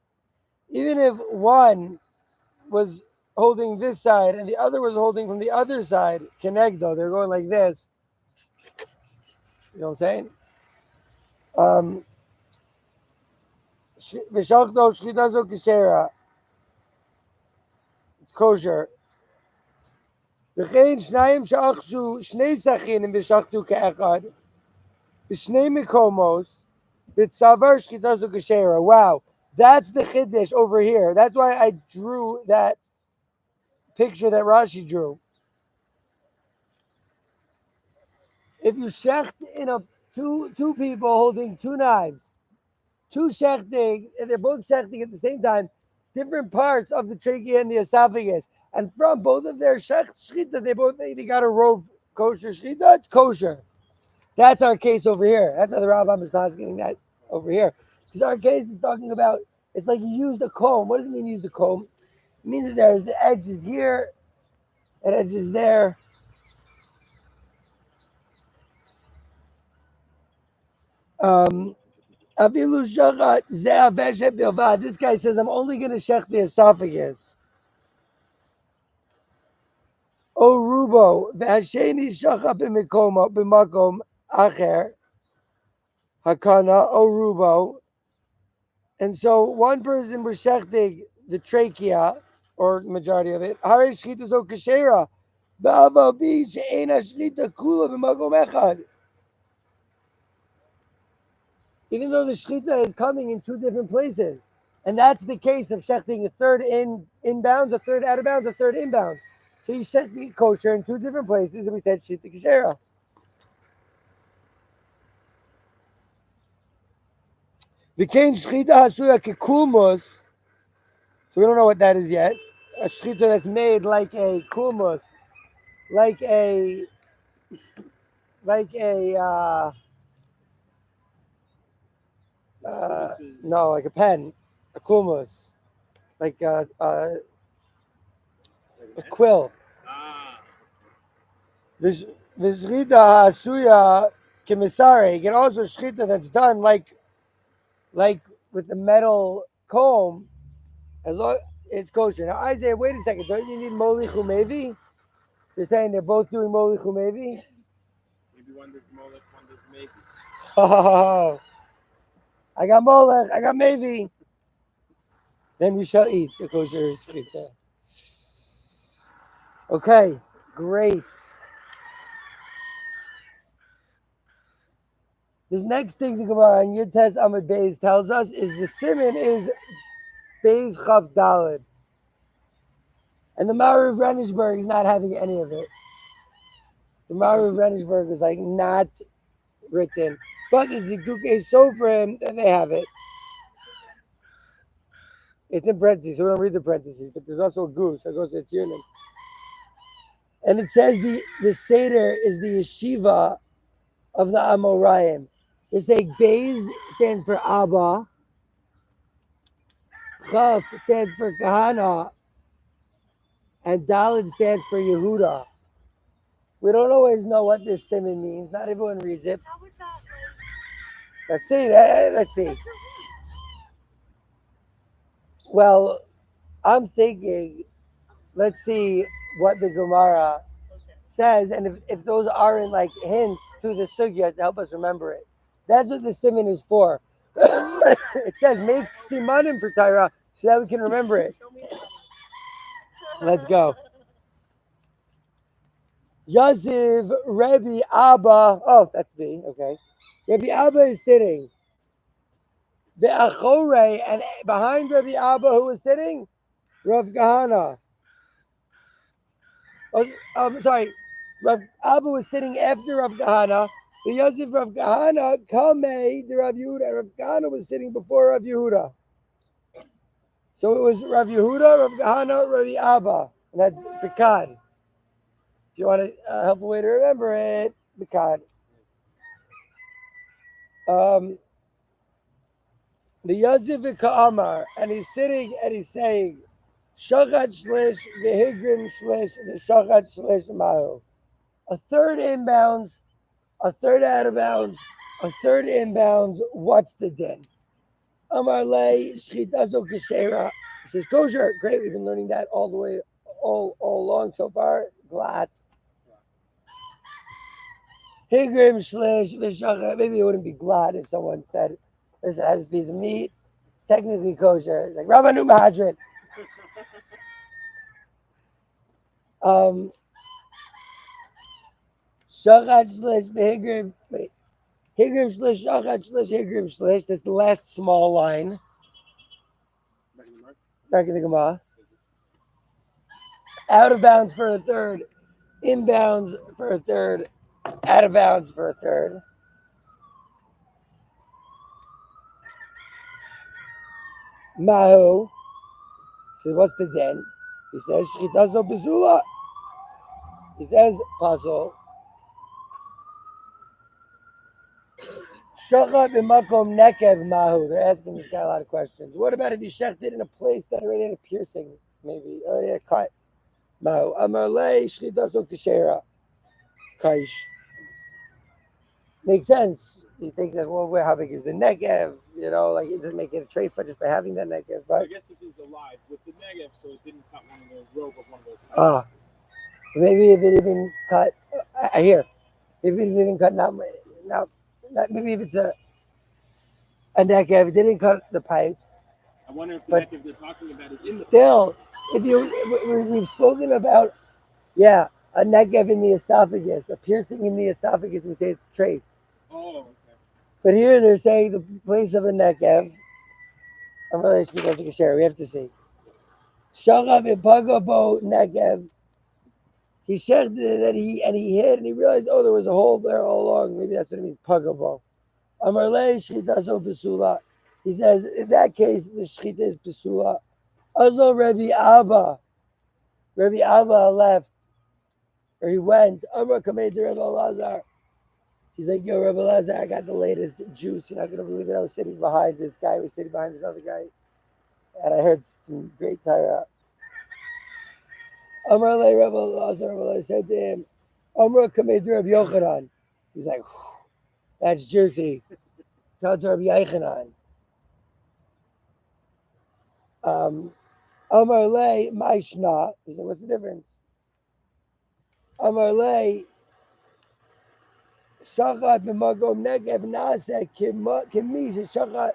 Even if one was holding this side and the other was holding from the other side, kenegdo, they're going like this. You know what I'm saying? V'shachto shchitazo kishera. It's kosher. V'chein shnayim she'achshu shnei sachinim v'shachtu ke'echad v'shnei mikomos v'tzavar shchitazo kishera. Wow, that's the chiddush over here. That's why I drew that picture that Rashi drew. If you shecht in a two people holding two knives, two shechting, and they're both shechting at the same time, different parts of the trachea and the esophagus, and from both of their shechita, they got a row kosher shechita. It's kosher. That's our case over here. That's how the Rambam is getting that over here. Because our case is talking about, it's like you used a comb. What does it mean use the comb? It means that there's the edges here and edges there. This guy says, I'm only going to shech the esophagus. O rubo, v'hasheni shacha b'makom acher, hakana, o rubo. And so one person was shechting the trachea, or majority of it. Hare shchita zo kashera, ba'ava bi she'ena shchita kula b'makom echad. Even though the shechita is coming in two different places. And that's the case of shechting a third inbounds, a third out of bounds, a third inbounds. So you shech the kosher in two different places, and we said shchita kashera. V'kein shchita hasuya kekulmus. So we don't know what that is yet. A shchita that's made like a kulmus, like a no, like a pen, a kulmus, like a quill. The shchita hasuya kemisare. You can also shchita that's done like with the metal comb, as long it's kosher. Now Isaiah, wait a second. Don't you need moli chumevi? So you're saying they're both doing moli chumevi? Maybe one does molech, one does maybe. Oh, I got molech, I got mevi. Then we shall eat the kosher shchita. Okay, great. This next thing the Gemara in Yud Amud Beis tells us is the siman is Beis Chav Daled. And the Maurer of Rennisburg is not having any of it. The Maurer of Rennisburg is like not written. But the Duke Sofrim, then they have it. It's in parentheses, so we don't read the parentheses, but there's also a goose. It goes to Tzionim. And it says the Seder is the yeshiva of the Amoraim. They say Beis stands for Abba, Chaf stands for Kahana, and Dalet stands for Yehuda. We don't always know what this simon means. Not everyone reads it. How is that? Let's see. Let's see. Well, I'm thinking, let's see what the Gemara says, and if those aren't like hints to the sugya to help us remember it. That's what the simon is for. It says make simanim for Torah so that we can remember it. Let's go. Yaziv Rebbe Abba. Oh, that's me. Okay. Rebbe Abba is sitting. The Achore, and behind Rebbe Abba, who was sitting? Rav Kahana. Oh, sorry. Rav Abba was sitting after Rav Kahana. The Yosef Rav Kahana, Kamei, the Rav Yehuda. Rav Kahana was sitting before Rav Yehuda. So it was Rav Yehuda, Rav Kahana, Rav Abba. And that's Pekad. If you want a helpful way to remember it, Pekad. The Yosef Ka'amar, and he's sitting and he's saying, Shachat Shlish, Vehigrim Shlish, Veshachat Shlish Mahu. A third inbounds, a third out of bounds, a third inbounds. What's the din? Amar Le Shchitazo Keshera. He says kosher. Great, we've been learning that all the way, all along so far. Glad. Higrim Shlish Veshachat. Maybe it wouldn't be glad if someone said, "Listen, it has this piece of meat. Technically kosher." It's like Rabbanu Mahadrin. Shachat Shlish, Higrim, Higrim Shlish, Shachat Shlish, Higrim Shlish. That's the last small line. Back in the Gemara. Out of bounds for a third, inbounds for a third, out of bounds for a third. Mahu says, what's the den? He says, Shchitazo Bezula. He says, Paso. Shachat b'makom nekev mahu. They're asking this guy a lot of questions. What about if you shechted in a place that already had a piercing, maybe already had a cut? Mahu. Amar le shchitazo keshera. Kaish. Makes sense. You think that, well, how big is the nekev? You know, like it doesn't make it a treifa just by having that nekev. But I guess if he's alive with the negative, so it didn't cut one of the rope of one of those. Maybe if it even cut. I hear. Maybe it even cut not. Maybe if it's a nekev, it didn't cut the pipes. I wonder if the nekev they're talking about is in the still. If we've spoken about, a nekev in the esophagus, a piercing in the esophagus, we say it's treif. Oh, okay. But here they're saying the place of a nekev. I'm really speaking to share. We have to see. Shagav ipagabo nekev. He said that he hit and he realized, oh, there was a hole there all along. Maybe that's what it means, pagabo. Amarle shchitazo besula. He says in that case the shchita is besula. Also Rebbe Abba left, or he went. Amar kamei to Rebbe Elazar. He's like, yo, Rebbe Elazar, I got the latest juice. You're not gonna believe it. I was sitting behind this guy. I was sitting behind this other guy, and I heard some great Torah. Amar le Rebbe Elazar said to him, Amar kamei to Rebbe Yochanan. He's like, that's juicy. Tell to Rebbe Yochanan. Amar le Maishna. He said, what's the difference? Amar le Shachat b'magom negev nase kimi shachat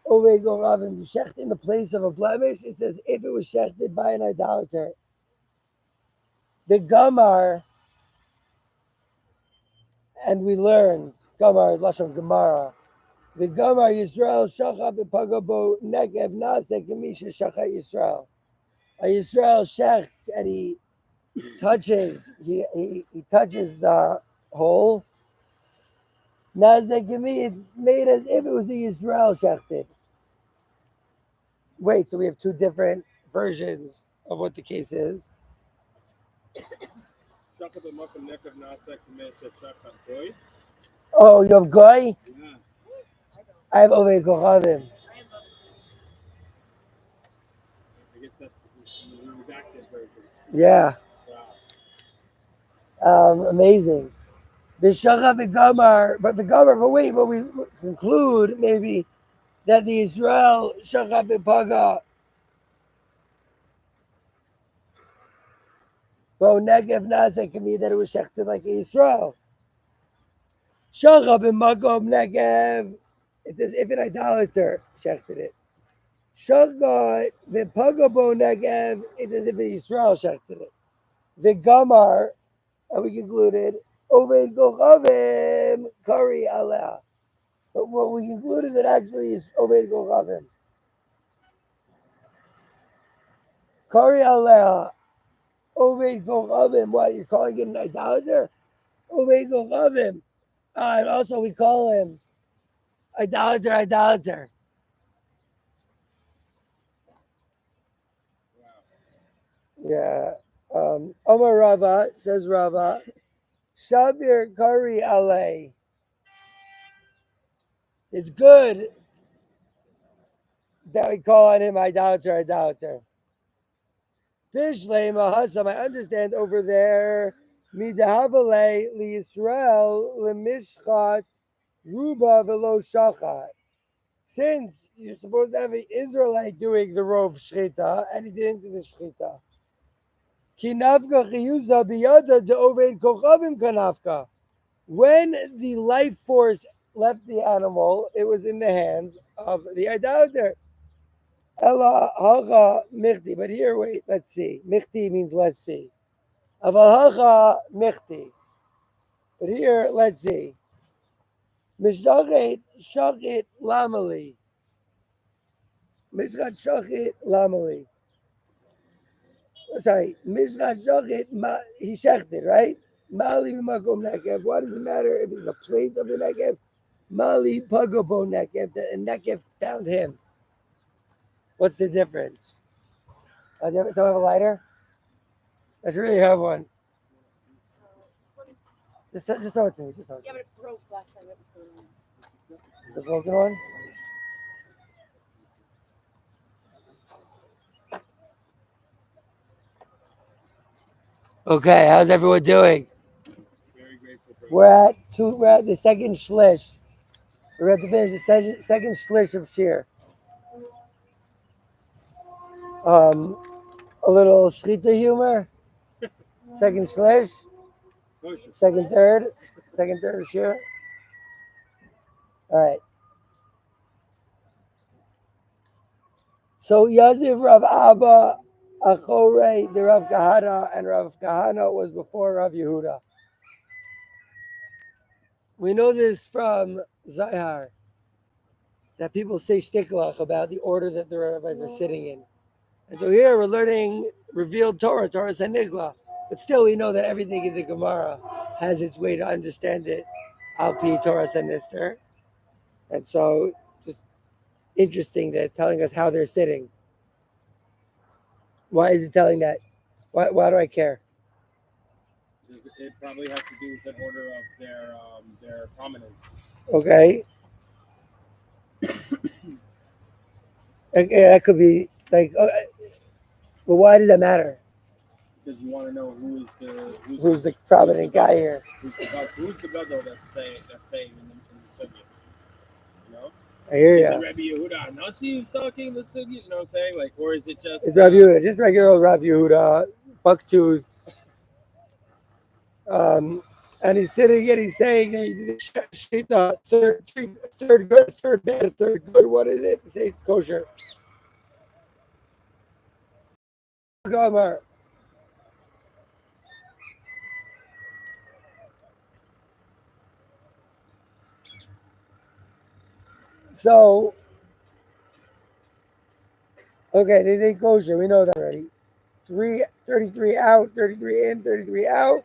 ovego ravim shecht in the place of a blemish. It says if it was shechted by an idolater. The Gamar, and we learn Gamar lashon Gemara. The Gamar Yisrael shachat b'pagabo negev nase kimi shachat Yisrael. a Yisrael shechts and he touches the hole. Nazekimi, it's made as if it was a Yisrael shechted. Wait, so we have two different versions of what the case is. Oh, you have goy? Yeah. I have oved kochavim. I guess that's the redacted version. Yeah. Wow. Amazing. V'shacha v'gamar, but wait, but we conclude maybe that the Israel shacha v'paga bo negev nase can mean that it was shechted like Israel. Shacha v'magom negev, it's as if an idolater shechted it. Shacha v'paga bo negev, it's as if an Israel shechted it. V'gamar, and we concluded, oved kochavim kari aleh. But what we concluded that actually is oved kochavim. Kari aleh, oved kochavim. What, you're calling it an idolater? Oved kochavim. And also we call him idolater. Yeah. Omar Rava, says Rava, Shabir Kari aleh. It's good that we call on him idolater. Fishlei Mahasam, I understand over there, Midahavale Yisrael Lemishchat Ruba Velo Shachat. Since you're supposed to have an Israelite doing the rov shchita, and he didn't do the shchita. Kinavka chiyuza biyada de oved kochavim kanavka. When the life force left the animal, it was in the hands of the idolater. Ella hacha michti. But here, wait, let's see. Michti means let's see. Aval hacha michti. But here, let's see. Mishachet shachit lamali. Mishchat shachit lamali. Sorry, Mishchat shachit, he shechted, right? Mali b'makom nekev. What does it matter if it's the place of the nekev? Mali pagabo nekev. The nekev found him. What's the difference? Someone have a lighter? Let's really have one. Just throw it to me. Yeah, but it broke last time. It was going on. The broken one? Okay, how's everyone doing? Very grateful. We're at the second shlish. We're at to finish the second shlish of shir. A little shchita humor. Second shlish. Second third of shir. All right. So Yaziv Rav Abba Achore, the Rav Kahana, and Rav Kahana was before Rav Yehuda. We know this from Zayhar, that people say shtiklach about the order that the rabbis are sitting in. And so here we're learning revealed Torah Sanigla. But still we know that everything in the Gemara has its way to understand it, Al Pi Torah Sanister. And so just interesting that it's telling us how they're sitting. Why is it telling that? Why do I care? It probably has to do with the order of their prominence. Okay. That could be like, but why does that matter? Because you want to know who's the prominent guy here. Who's the gadol that's saying in the sugya? You know? I hear you. Is it Rabbi Yehuda Nasi who's talking the sugya? You know what I'm saying? Like, or is it just? It's Rav Yehuda, just regular old Rav Yehuda, bucktooth. And he's sitting and he's saying that he did shita, third good, third bad, third good. What is it? Say it's kosher. Gomer. So, okay, they say kosher. We know that already. 33 out, 33 in, 33 out.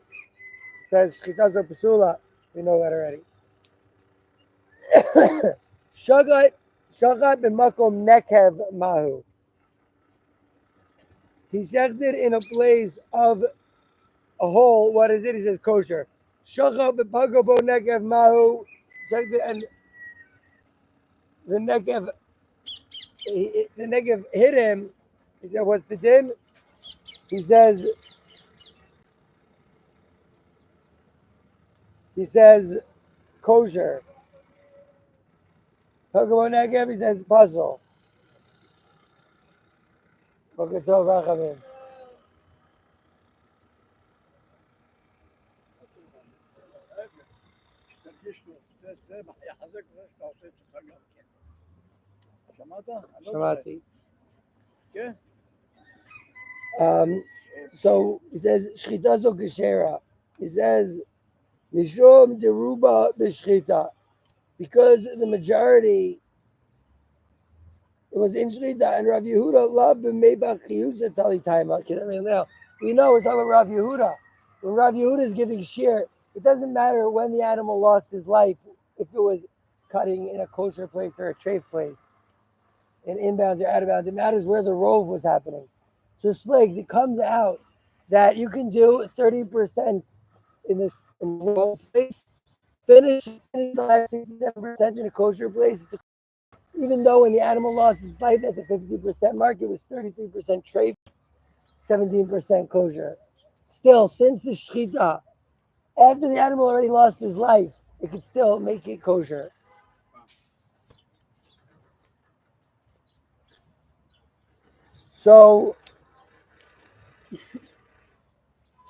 Says shchitazo pasula. We know that already. Shagat b'makom nekev mahu. He shechted in a place of a hole. What is it? He says kosher. Shagat b'pagobo nekev mahu. Shechted and the nekev hit him. He said, "What's the din?" He says kosher. Pagobo nekev. He says puzzle. Boker tov rachamim. Shamati. So he says shchitazo keshera. He says mishum deruba b'shchita, because the majority it was in shchita, and Rav Yehuda loved b'meibach chiyusa tali taima. We know we're talking about Rav Yehuda. When Rav Yehuda is giving shir, it doesn't matter when the animal lost his life, if it was cutting in a kosher place or a treif place, in inbounds or out of bounds. It matters where the rove was happening. So shteig, it comes out that you can do 30% in the rove place, finish the last 67% in a kosher place. Even though when the animal lost its life at the 50% mark, it was 33% treif, 17% kosher. Still, since the shchita, after the animal already lost his life, it could still make it kosher. So,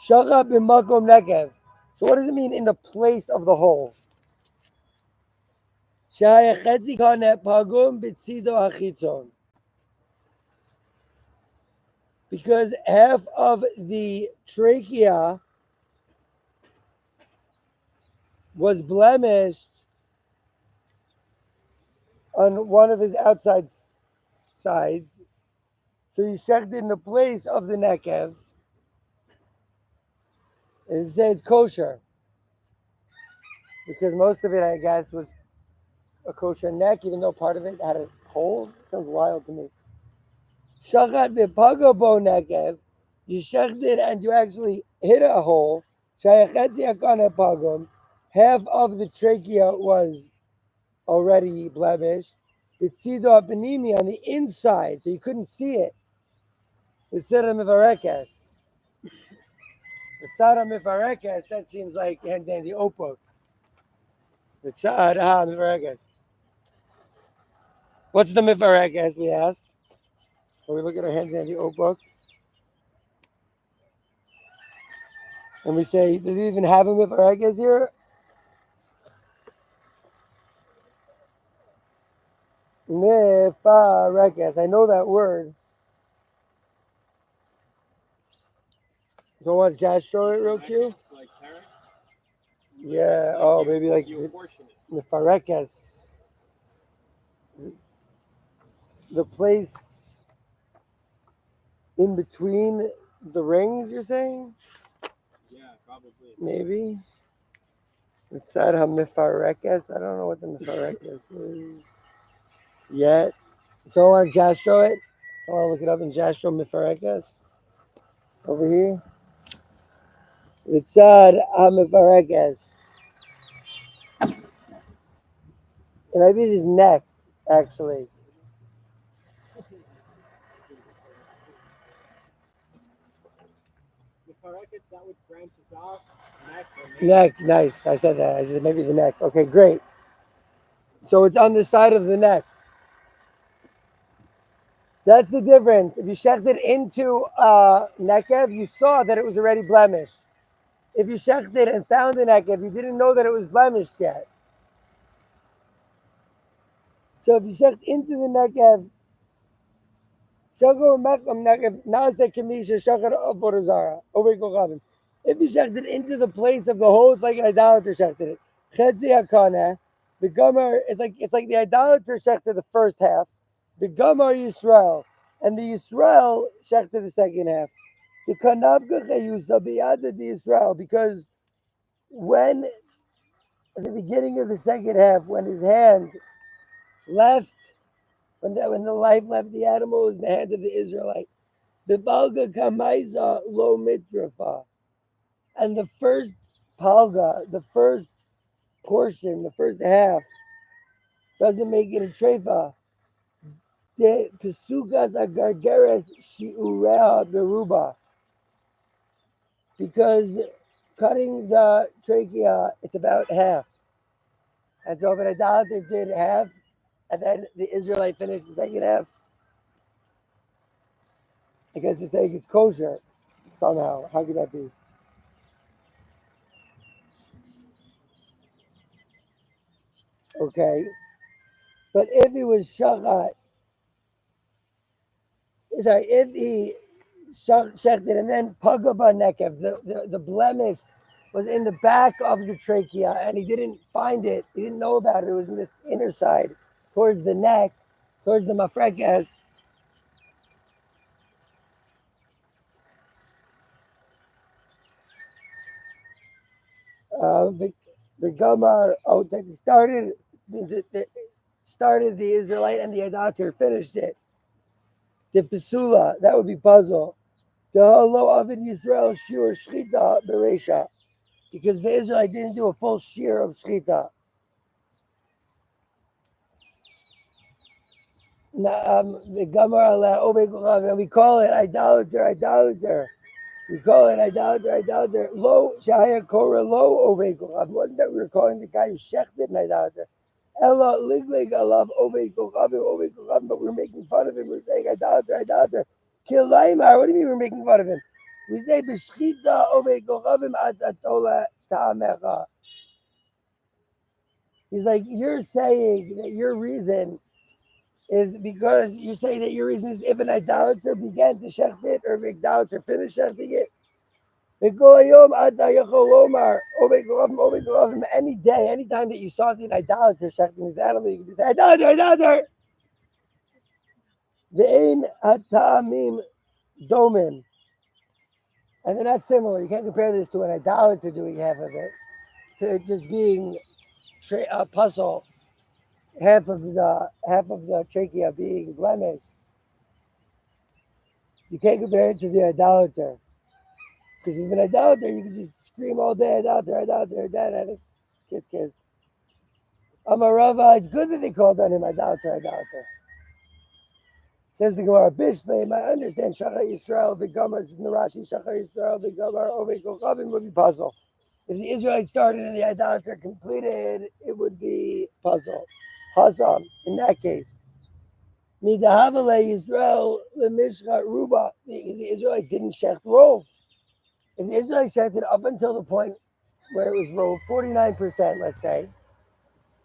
shachab b'makom nekev. So what does it mean in the place of the hole? Shayachetzi kanet pagum b'tzido hachitzon. Because half of the trachea was blemished on one of his outside sides. So you checked in the place of the nekev. And it said it's kosher. Because most of it, I guess, was a kosher neck, even though part of it had a hole. It sounds wild to me. Shachat v'pagabo nekev. You checked it and you actually hit a hole. Shayachetzi akane pagum. Half of the trachea was already blemished. B'tzido apenimi on the inside, so you couldn't see it. B'tzara mivarekes. B'tzara mivarekes, that seems like hand dandy opuk. B'tzara mivarekes. What's the mivarekes, we ask? When we look at our hand dandy opuk. And we say, did he even have a mivarekes here? Mifarekes. I know that word. So I want to just show it real quick. Like parent? Yeah. Like Oh, you, maybe like you portion it. Mifarekes. The place in between the rings, you're saying? Yeah, probably. Maybe. It's said Mifarekes. I don't know what the Mifarekes is yet. So I want to just show it. So I want to look it up and just show Mifarekes. Over here. It's said Mifarekes. It might be his neck, actually. Mifarekes, that which branches off, Neck, nice. I said that. I said maybe the neck. Okay, great. So it's on the side of the neck. That's the difference. If you shecht it into nekev, you saw that it was already blemished. If you shecht it and found the nekev, you didn't know that it was blemished yet. So if you shecht into the nekev, if you shecht it into the place of the hole, it's like an idolater shechted it. The Gomer, it's like the idolater shechted the first half, the Gomer Yisrael, and the Yisrael shechted the second half. the kanavka chayusa biyada di Israel, because when at the beginning of the second half, when his hand left, when the life left the animal, was in the hand of the Israelite. The balga kamaiza lo mitrafa, and the first palga, the first portion, the first half, doesn't make it a trefa. The pesugas agargeres shiureha beruba, because cutting the trachea, it's about half. And so if an idolater did half, and then the Israelite finished the second half, I guess you're saying it's kosher somehow. How could that be? Okay. But if he was shachat, sorry, if he shechted and then pagaba nekev, the blemish was in the back of the trachea and he didn't find it, he didn't know about it, it was in this inner side, towards the neck, towards the mafrekes. The Gamar, that started the Israelite and the idolater, finished it. The Pesula, that would be puzzle. The Lo Avid Yisrael Shur Shchita Beresha, because the Israelite didn't do a full shear of Shchita. The Gamar, and we call it idolater. We call it idolater. Lo Shahaya Korah Lo Oved Kochav. Wasn't that we were calling the guy who shechted an idolater? Ella Liglig Alav Oved Kochav, but we're making fun of him. We're saying idolater. Kilaimar, what do you mean we're making fun of him? We say B'shchita Oved Kochavim Ad Atola Ta'amecha. He's like, you're saying that your reason is because you say that your reason is if an idolater began to shecht it or if an idolater finished shechting it. Any day, any time that you saw the idolater shechting his animal, you can just say idolater. Ve'ein hata'amim domim, and they're not similar. You can't compare this to an idolater doing half of it, to it just being a puzzle, half of the trachea being blemished. You can't compare it to the idolater. Because if an idolater, you can just scream all day, idolater, kiss. Amarava, it's good that they called on him idolater. Says the Gemara, Bishlem, I understand Shachar Yisrael, the Gemara in the Rashi, Shachar Yisrael, the Gemara, Ovei Kochavim would be puzzle. If the Israelites started and the idolater completed, it would be puzzle. Hazam, in that case. Midahavale Yisrael, the Mishchat Ruba, the Israelite didn't shecht rov. If the Israelite shechted up until the point where it was rov, 49%, let's say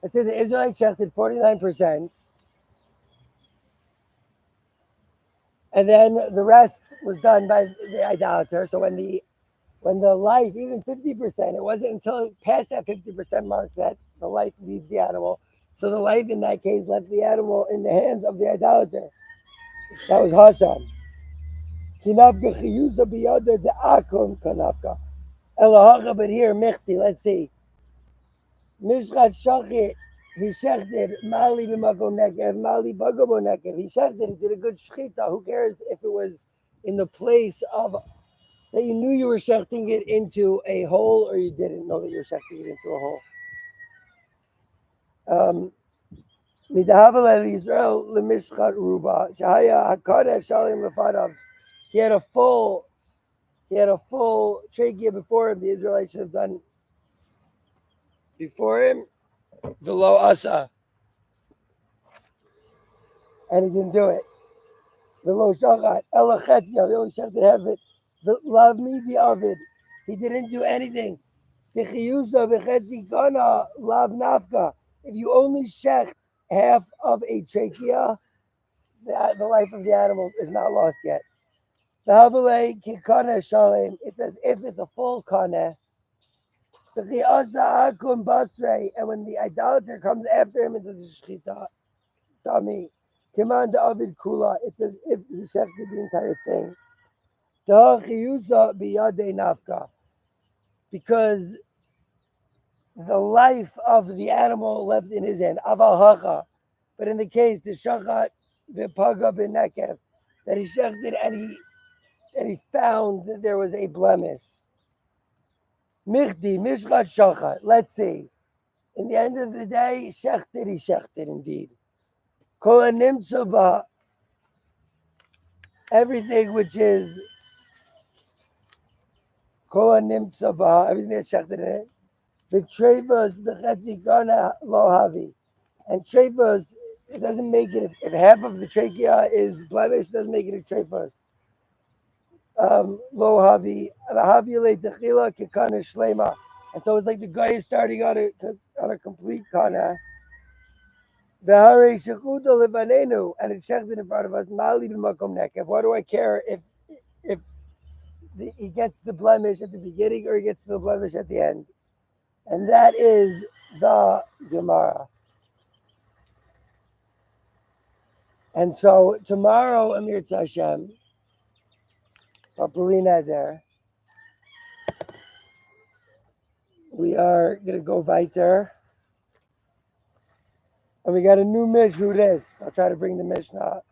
the Israelite shechted 49%, and then the rest was done by the idolater. So when the life, even 50%, it wasn't until past that 50% mark that the life leaves the animal. So the life in that case left the animal in the hands of the idolater. That was Hasam. Kinavka chiyusa biyada de akum kanavka. Elahacha, but here, Michti, let's see. Mishchat shachit, he shechted, mali b'makom nekev, mali bagabo nekev. He shechted, he did a good shchita. Who cares if it was in the place of, that you knew you were shechting it into a hole or you didn't know that you were shechting it into a hole. Midahavel Israel lemishchat ruba, shahaya hakadosh shalim lefadav. He had a full trachea before him. The Israelites should have done before him the lo asa, and he didn't do it. The lo shachat elachetia, the only shech that have it. The lav midi avid, he didn't do anything. The chiyusa v'chetzi kana lav nafka. If you only shecht half of a trachea, the life of the animal is not lost yet. The havale kikana shalem. It's as if it's a full kana. The asa akum basrei, and when the idolater comes after him into the shechita, Tami, Kiman David Kula, it's as if he shechted the entire thing. because the life of the animal left in his hand. But in the case the shachat v'paga b'nekev, that he shechted and he found that there was a blemish. Michdi mishchat shachat. Let's see. In the end of the day, he shechted indeed. Kol nimtza, everything which is kol nimtza, everything that's shechted in it. The trevas b'chetzikana lo havi, and trevas, it doesn't make it if half of the trachea is blemished, it doesn't make it a trevas. Lo havi, the havile techila kekana shlema, and so it's like the guy is starting on a complete kana. The hare shekuta levanenu, and it's shechted in front of us. Mali b'makom nekev. What do I care if he gets the blemish at the beginning or he gets the blemish at the end? And that is the Gemara. And so tomorrow, Amir Tzashem, Papulina there, we are going to go veiter. And we got a new Mishnah. I'll try to bring the Mishnah up.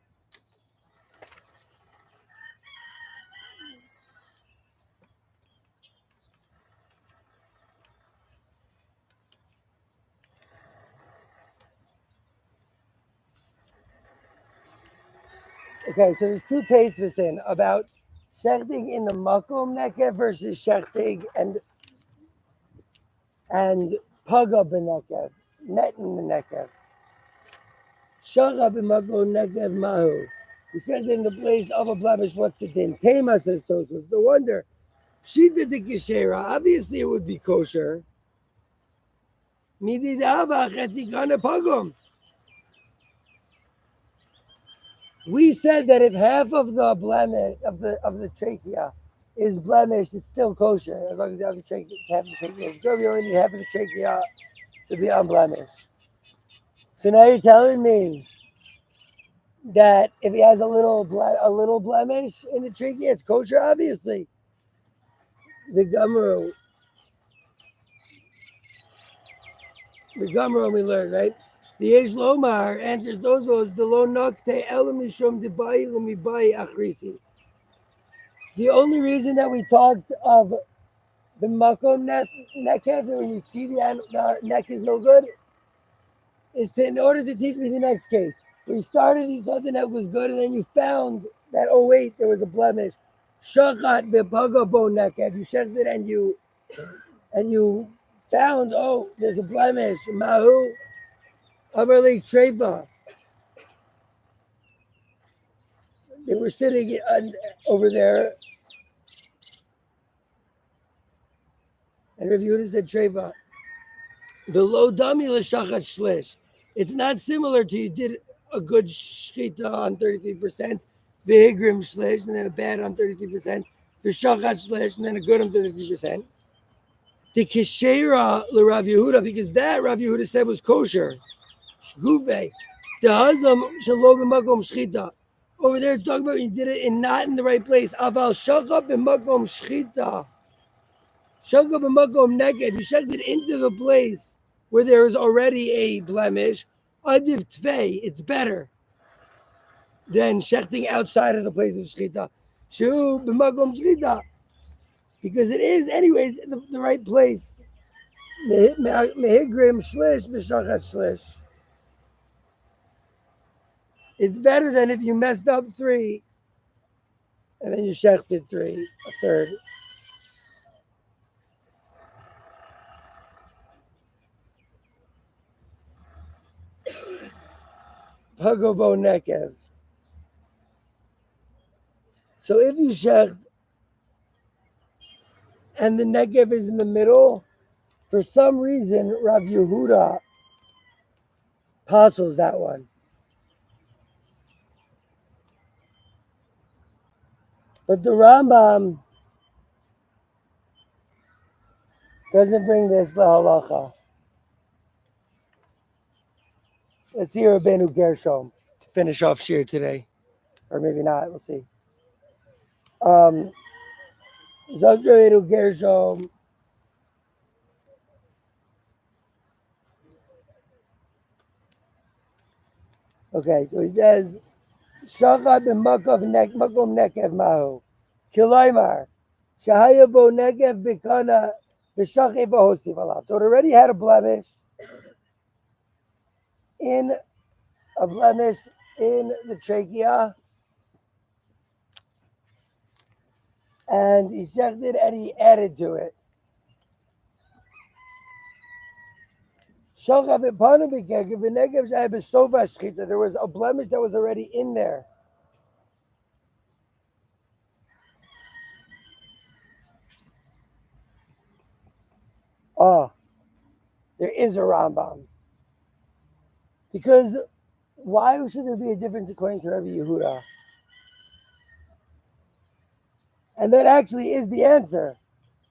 Okay, so there's two tastes in about shechting in the makom nekev versus shechting and paga b'nekev, net in the nekev. Shacha b'makom nekev mahu. You shechted in the place of a blemish. What's the din? Tema says Tosos. No wonder. Shita de kishera. Obviously, it would be kosher. Mididava chetzikana pagum. We said that if half of the blemish of the trachea is blemished, it's still kosher as long as the other trachea, half of the trachea is good. We only need half of the trachea to be unblemished. So now you're telling me that if he has a little blemish in the trachea, it's kosher. Obviously, the Gemara we learned, right? The Yesh Lomar answers those words, the lo nokte elamishum debai lemibai achrisi. The only reason that we talked of the makom nekev, when you see the neck is no good, is in order to teach me the next case. When you started, you thought the neck was good, and then you found that, oh wait, there was a blemish. Shachat v'pagabo nekev. You checked it and you found, oh, there's a blemish. Mahu Amarli Treva. They were sitting over there, and Rav Yehuda said Treva. The low dummy l'shachat shlish. It's not similar to you did a good shchita on 33%, the higrim shlish, and then a bad on 33%, the shachat shlish, and then a good on 33%. The kishera l'Rav Yehuda, because that Rav Yehuda said was kosher. Guve. The hazam shalom b'makom shchita. Over there, talking about you did it not in the right place. Aval shachat b'makom shchita. Shachat b'makom neked. You shoved it into the place where there is already a blemish. Adiv tvei. It's better than shechting outside of the place of shchita. Shu b'makom shchita. Because it is, anyways, the right place. Mehigrim shlish v'shachat shlish. It's better than if you messed up 3 and then you shechted 3, a third. Pagobo nekev. So if you shecht and the nekev is in the middle, for some reason Rav Yehuda apostles that one. But the Rambam doesn't bring this lahalacha. Let's hear Rabbeinu Gershom to finish off shir today. Or maybe not, we'll see. Zogreru Gershom. Okay, so he says, Shachad b'makov makom nekev mahu. Kilaymar. Shahaya bo nekev b'kana b'shachei b'hosiv alav. So it already had a blemish in the trachea, and he shechted and he added to it. There was a blemish that was already in there. Oh, there is a Rambam. Because why should there be a difference according to Rabbi Yehuda? And that actually is the answer.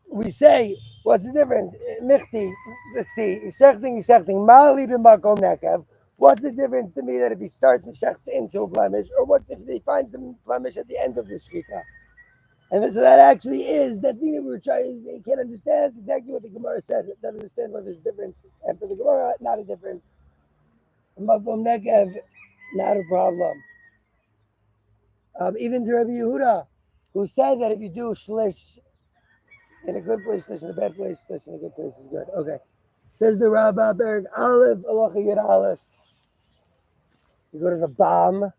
We say, what's the difference? Michti, let's see, Ishechting, Mali b'makom nekev. What's the difference to me that if he starts and shechs into a blemish, or what if he finds a blemish at the end of the shechita? And so that actually is that thing that we were trying. They can't understand. It's exactly what the Gemara said. They don't understand why there's a difference. And for the Gemara, not a difference. Makom nekev, not a problem. Even to Rabbi Yehuda, who said that if you do shlish in a good place, shlish in a bad place, shlish in a good place is good. Okay. Says the Rabbah Berg Aleph, Alocha Yud Aleph. You go to the Bam.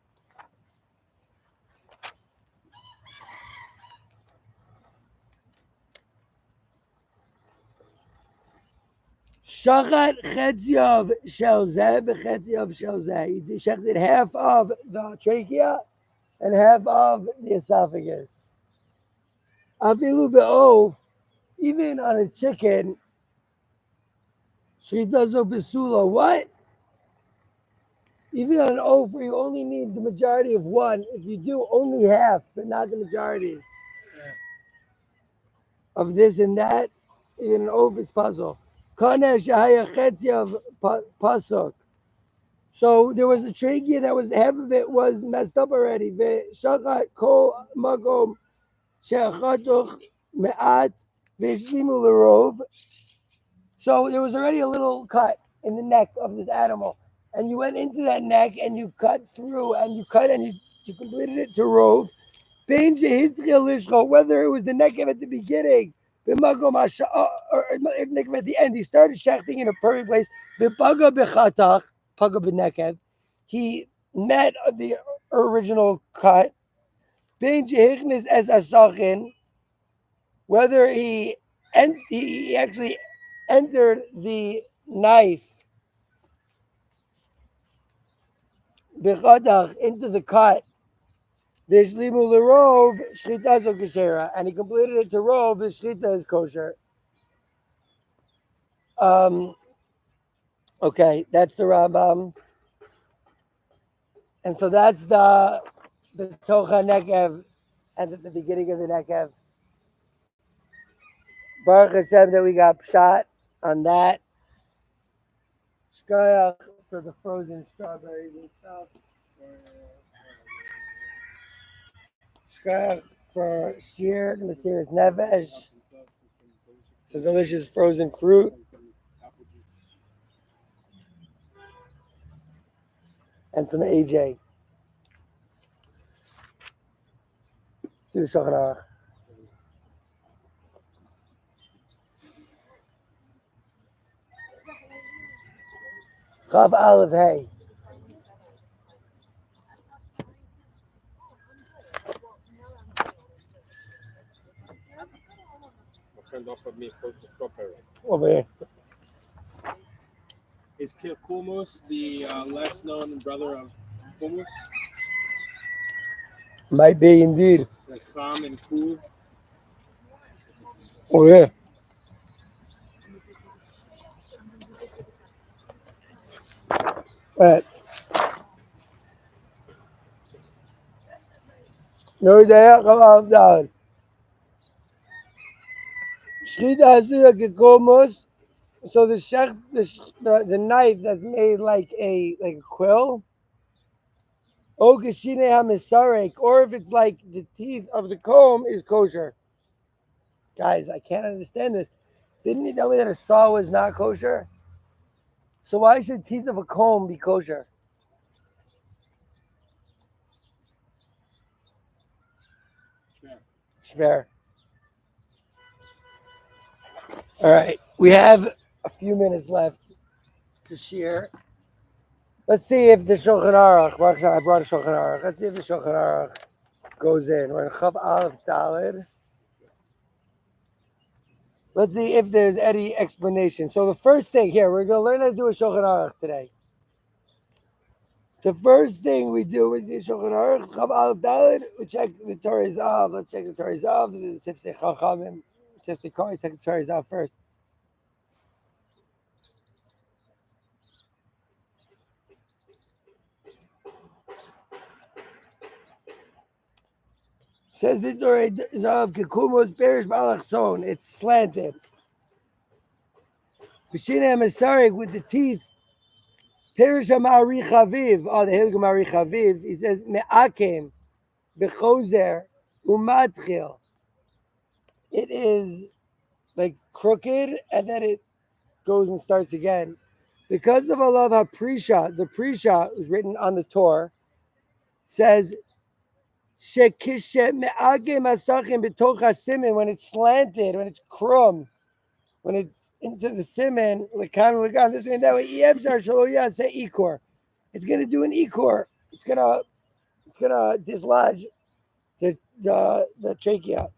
Shachat Chetziov Shel Zeh v'Chetziov Shel Zeh. You shechted half of the trachea and half of the esophagus. Afilu be'ov, even on a chicken, shchitazo besula. What? Even on an oaf where you only need the majority of one, if you do only half, but not the majority of this and that, even an oaf is puzzle. Kanesh Shahaya Chetziov Pasuk. So there was a trachea that was half of it was messed up already. Shachat kol magom she'achatuch me'at ve'shlimu l'rov. So there was already a little cut in the neck of this animal, and you went into that neck and you cut through and you completed it to rove. Whether it was the neck at the beginning, or neck at the end, he started shechting in a perfect place. He met the original cut. Whether he actually entered the knife into the cut, and he completed it to rove, the shchita is kosher. Okay, that's the Rambam. And so that's the Tocha Nekev, and at the beginning of the Nekev. Baruch Hashem that we got shot on that. Shkoyach for the frozen strawberries and stuff. Shkoyach for Shir, the Mesiris Nevesh. Some delicious frozen fruit. And some AJ. See the Shulchan Aruch. Chav Aleph Hey. My friend offered me frozen strawberry. Over here. Is Kumus the less known brother of Kumus? Might be indeed. Like Sam and Kul? Oh yeah. Right. No idea, come on down. Shchita Asura Kekomos. So the knife that's made like a quill. or if it's like the teeth of the comb is kosher. Guys, I can't understand this. Didn't you tell me that a saw was not kosher? So why should teeth of a comb be kosher? Sure. Fair. All right, we have a few minutes left to share. Let's see if the Shulchan Aruch. I brought a Shulchan Aruch. Let's see if the Shulchan Aruch goes in. We're in Chav Aleph Daled. Let's see if there's any explanation. So the first thing here, we're going to learn how to do a Shulchan Aruch today. The first thing we do is the Shulchan Aruch, Chav Aleph Daled. We check the Torah Zav. Let's check the Torah Zav. The Sifsei Chachamim. Sifsei Koi, check the Torah Zav first. Says the Torah Zav, Kekumos Berish Balachson. It's slanted. B'shinei Masarik with the teeth. Perish Ma'ari Chaviv. Oh, the Hilgum Ma'ari Chaviv. He says, Me'akem, Bechozer, Umatchil. It is like crooked and then it goes and starts again. Because of Allah HaPrisha, the Prisha was written on the Torah, says, Shekishe Me'akem Asachim B'toch HaSimin, when it's slanted, when it's crumb, when it's into the siman, this way and that way, it's going to do an ikor. It's gonna dislodge the trachea.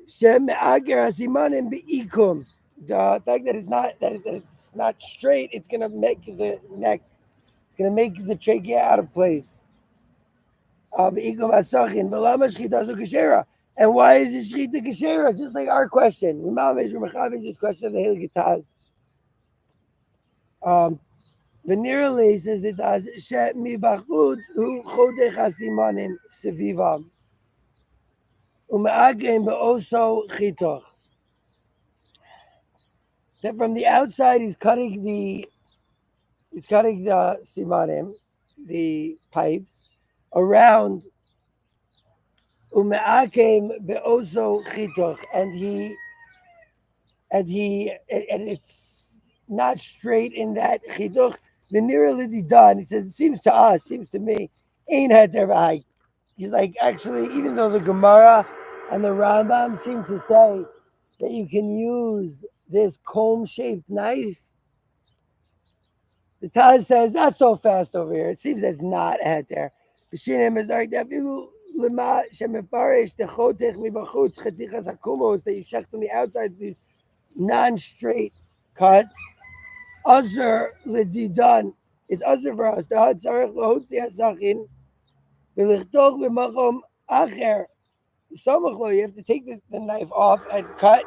The fact that it's not straight, it's gonna make the neck, it's gonna make the trachea out of place. And why is it shchita kashera? Just like our question. Just question of the Hilgitaz. Venerally says it as Shet mi bachut hu chodech hasimanim sevivam. Ume'agim be'oso chitoch. That from the outside he's cutting the simanim, the pipes, around Ume'agim be'oso chitoch, and it's not straight in that chitoch. Venerally done. He says it seems to me, ain't had their high. He's like, actually, even though the Gemara and the Rambam seem to say that you can use this comb-shaped knife, the Taz says, not so fast over here. It seems there's not a there. That you shecht on the outside, these non-straight cuts. Other ledidan, it's other for us. The had tzarich lahotzi hasachin, v'lichtoch b'makom acher. You have to take the knife off and cut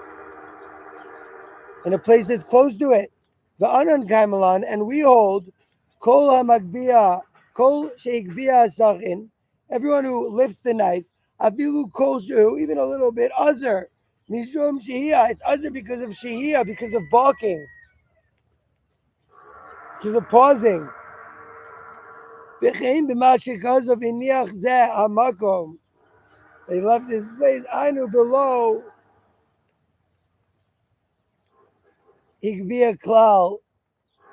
in a place that's close to it. The anan kaimalan, and we hold kol hamagbia, kol sheikbia sachin. Everyone who lifts the knife, avilu kol shehu, even a little bit other. Mishum shehiyah, it's other because of shehiyah, because of balking, because of pausing. V'chein b'mashikaz of iniach zeh hamakom. They left this place. I knew below. Higvia klal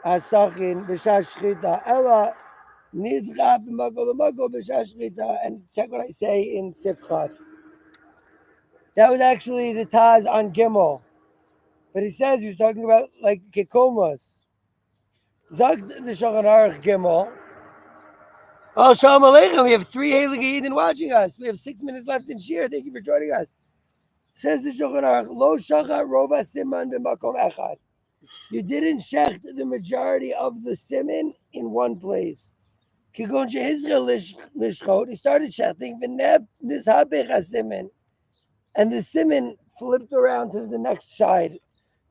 asachin b'shash shchita. Ella nidcha b'mako b'shash shchita. And check what I say in Sifchas. That was actually the Taz on Gimel. But he says he was talking about like kekomos. Zag the Shulchan Aruch Gimel. Oh, Shalom Aleichem. We have 3 Heilige Yidden watching us. We have 6 minutes left in Shir. Thank you for joining us. Says the Shulchan Aruch, Lo shachat rova siman b'makom echad. You didn't shecht the majority of the siman in one place. Kigon shehizra lishchot. He started shechting v'neb nizhabech hasiman, and the siman flipped around to the next side.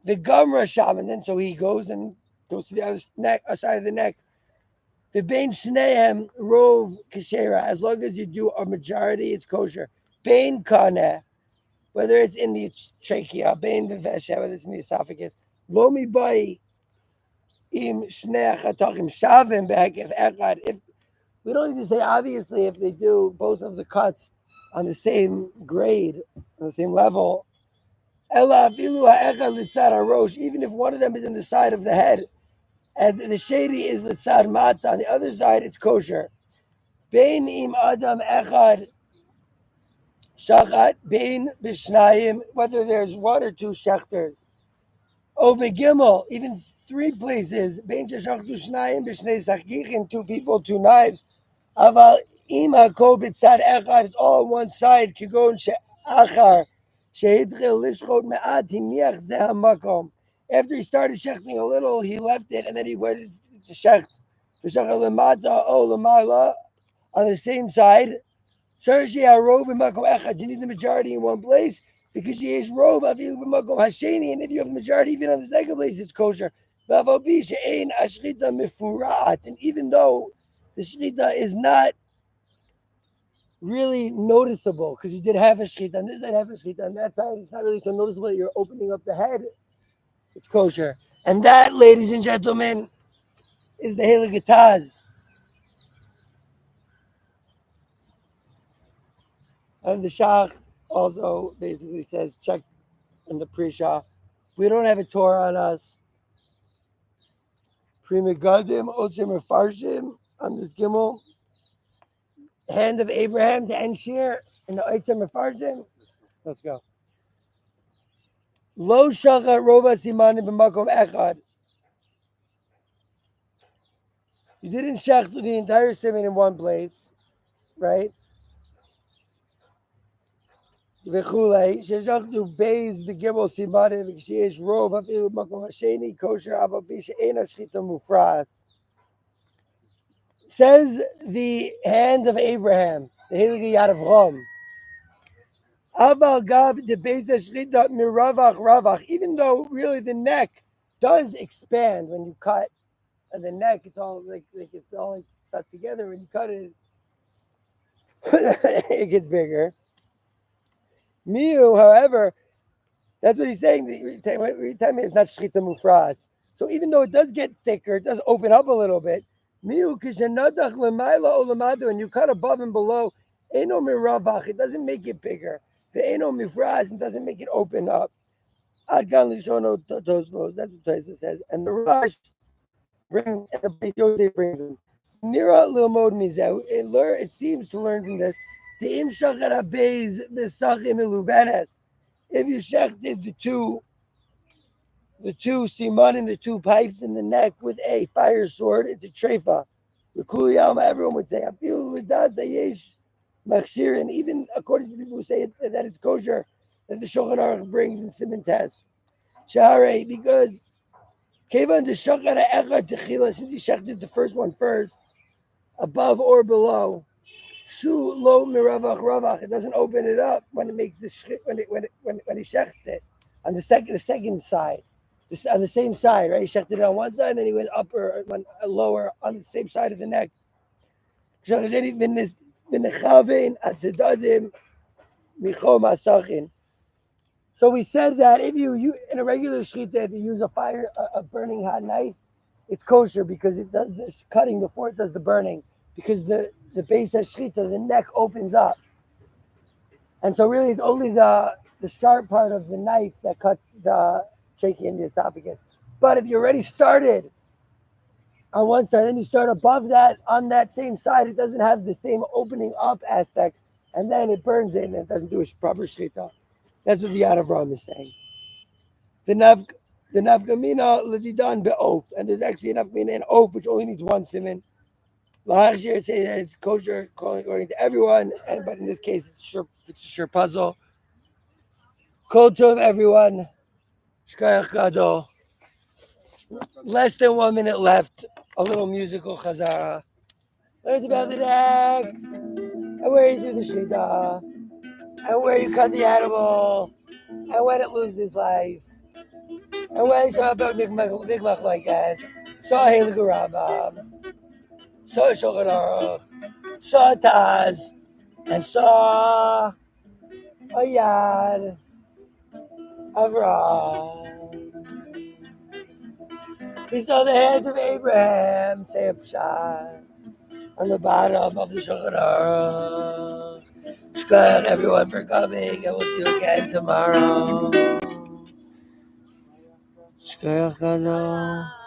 The gamra sham, and then so he goes to the other side of the neck. The bein shneim rov kashera. As long as you do a majority, it's kosher. Bein kaneh. Whether it's in the trachea, bein v'vesha, whether it's in the esophagus, lo mibai im shnei chatachim shavim be'hekef echad. We don't need to say, obviously, if they do both of the cuts on the same grade, on the same level, even if one of them is in the side of the head, and the shady is litzad mata, on the other side, it's kosher. Bein im adam echad shachat, bein b'shnayim, whether there's one or two shechters. O begimel, even three places, bein sheshachtu shnayim b'shnei sachgichin, two people, two knives. Aval im hakol b'tzad echad, it's all on one side. Kigon she'achar she'hidchil lishchot me'at hiniach zeh hamakom. After he started shechting a little, he left it, and then he went to shecht. V'shachar lemata o lemala, on the same side. Sergi harov b'makom echad. You need the majority in one place because she is rov avilu b'makom hasheni, and if you have the majority even on the second place, it's kosher. V'avobi she'ein ashrita mifuraat, and even though the shrita is not really noticeable because you did have a shrita on this side, have a shrita on that side, it's not really so noticeable that you're opening up the head. It's kosher, and that, ladies and gentlemen, is the Heligataz. And the Shach also basically says, check in the Prisha, we don't have a Torah on us. Primigadim, Otzim, or Farshim, on this Gimel. Hand of Abraham to end shir in the Otzim, or Farshim. Let's go. Lo Shachat Rova Simanim b'makom echad. You didn't shach the entire siman in one place, right? V'chulei sheshachtu beis b'gimel simanim v'kshiyesh rov afilu b'makom hasheni kosher avapi she'ein hashchita mufras. Says the hand of Abraham, the Hilgi Yad of Rom. Aval gav de beis hashchita miravach ravach. Even though really the neck does expand when you cut, and the neck it's all like it's all like stuck together. When you cut it, it gets bigger. Miu, however, that's what he's saying. It's not shchita mufras. So even though it does get thicker, it does open up a little bit. Miu kishenadach lemayla olamadu, and you cut above and below, eno miravach, it doesn't make it bigger. The eno mifras, it doesn't make it open up. Ad gan lishono tosvos. That's what Tosfos says. And the Rush brings, and the Beis Yosef brings him. Nira lilmod mizeh. It seems to learn from this. The im shachat habeis b'sachim ilubenes. If you shechted the two siman and the two pipes in the neck with a fire sword, it's a treifa. The kuliyama, everyone would say, afilu l'das hayesh machshir, and even according to people who say that it's kosher, that the Shulchan Aruch brings in Siman Tes. Shahare, because kevan de shachat ha'echad techila, since he shechted the first one first, above or below, su lo miravach ravach, it doesn't open it up when it makes the when he shechts it on the second side, on the same side, right? He shechted it on one side, and then he went upper, went lower on the same side of the neck. So we said that if you in a regular shechita, if you use a burning hot knife, it's kosher because it does this cutting before it does the burning, because the base of shechita, the neck opens up, and so really it's only the sharp part of the knife that cuts the trachea and the esophagus. But if you already started on one side, then you start above that on that same side, it doesn't have the same opening up aspect, and then it burns it and it doesn't do a proper shechita. That's what the Yad of Ram is saying. The nafgamina l'didan be'of, and there's actually a nafgamina in oaf, which only needs one siman. Lahachshir say that it's kosher according to everyone, but in this case, it's a sure puzzle. Kol tov, everyone. Shkayach gadol. Less than 1 minute left. A little musical chazara. Learn about the deck, and where you do the shechita, and where you cut the animal, and when it loses life, and when you saw about big machlokes, saw Haley Garabam, saw Shulchan Aruch, saw Taz, and saw a Yad Avram. He saw the hands of Abraham, say a pshat. on the bottom of the Shulchan Aruch. Shkoyach everyone for coming, and we'll see you again tomorrow. Shkoyach Gadol.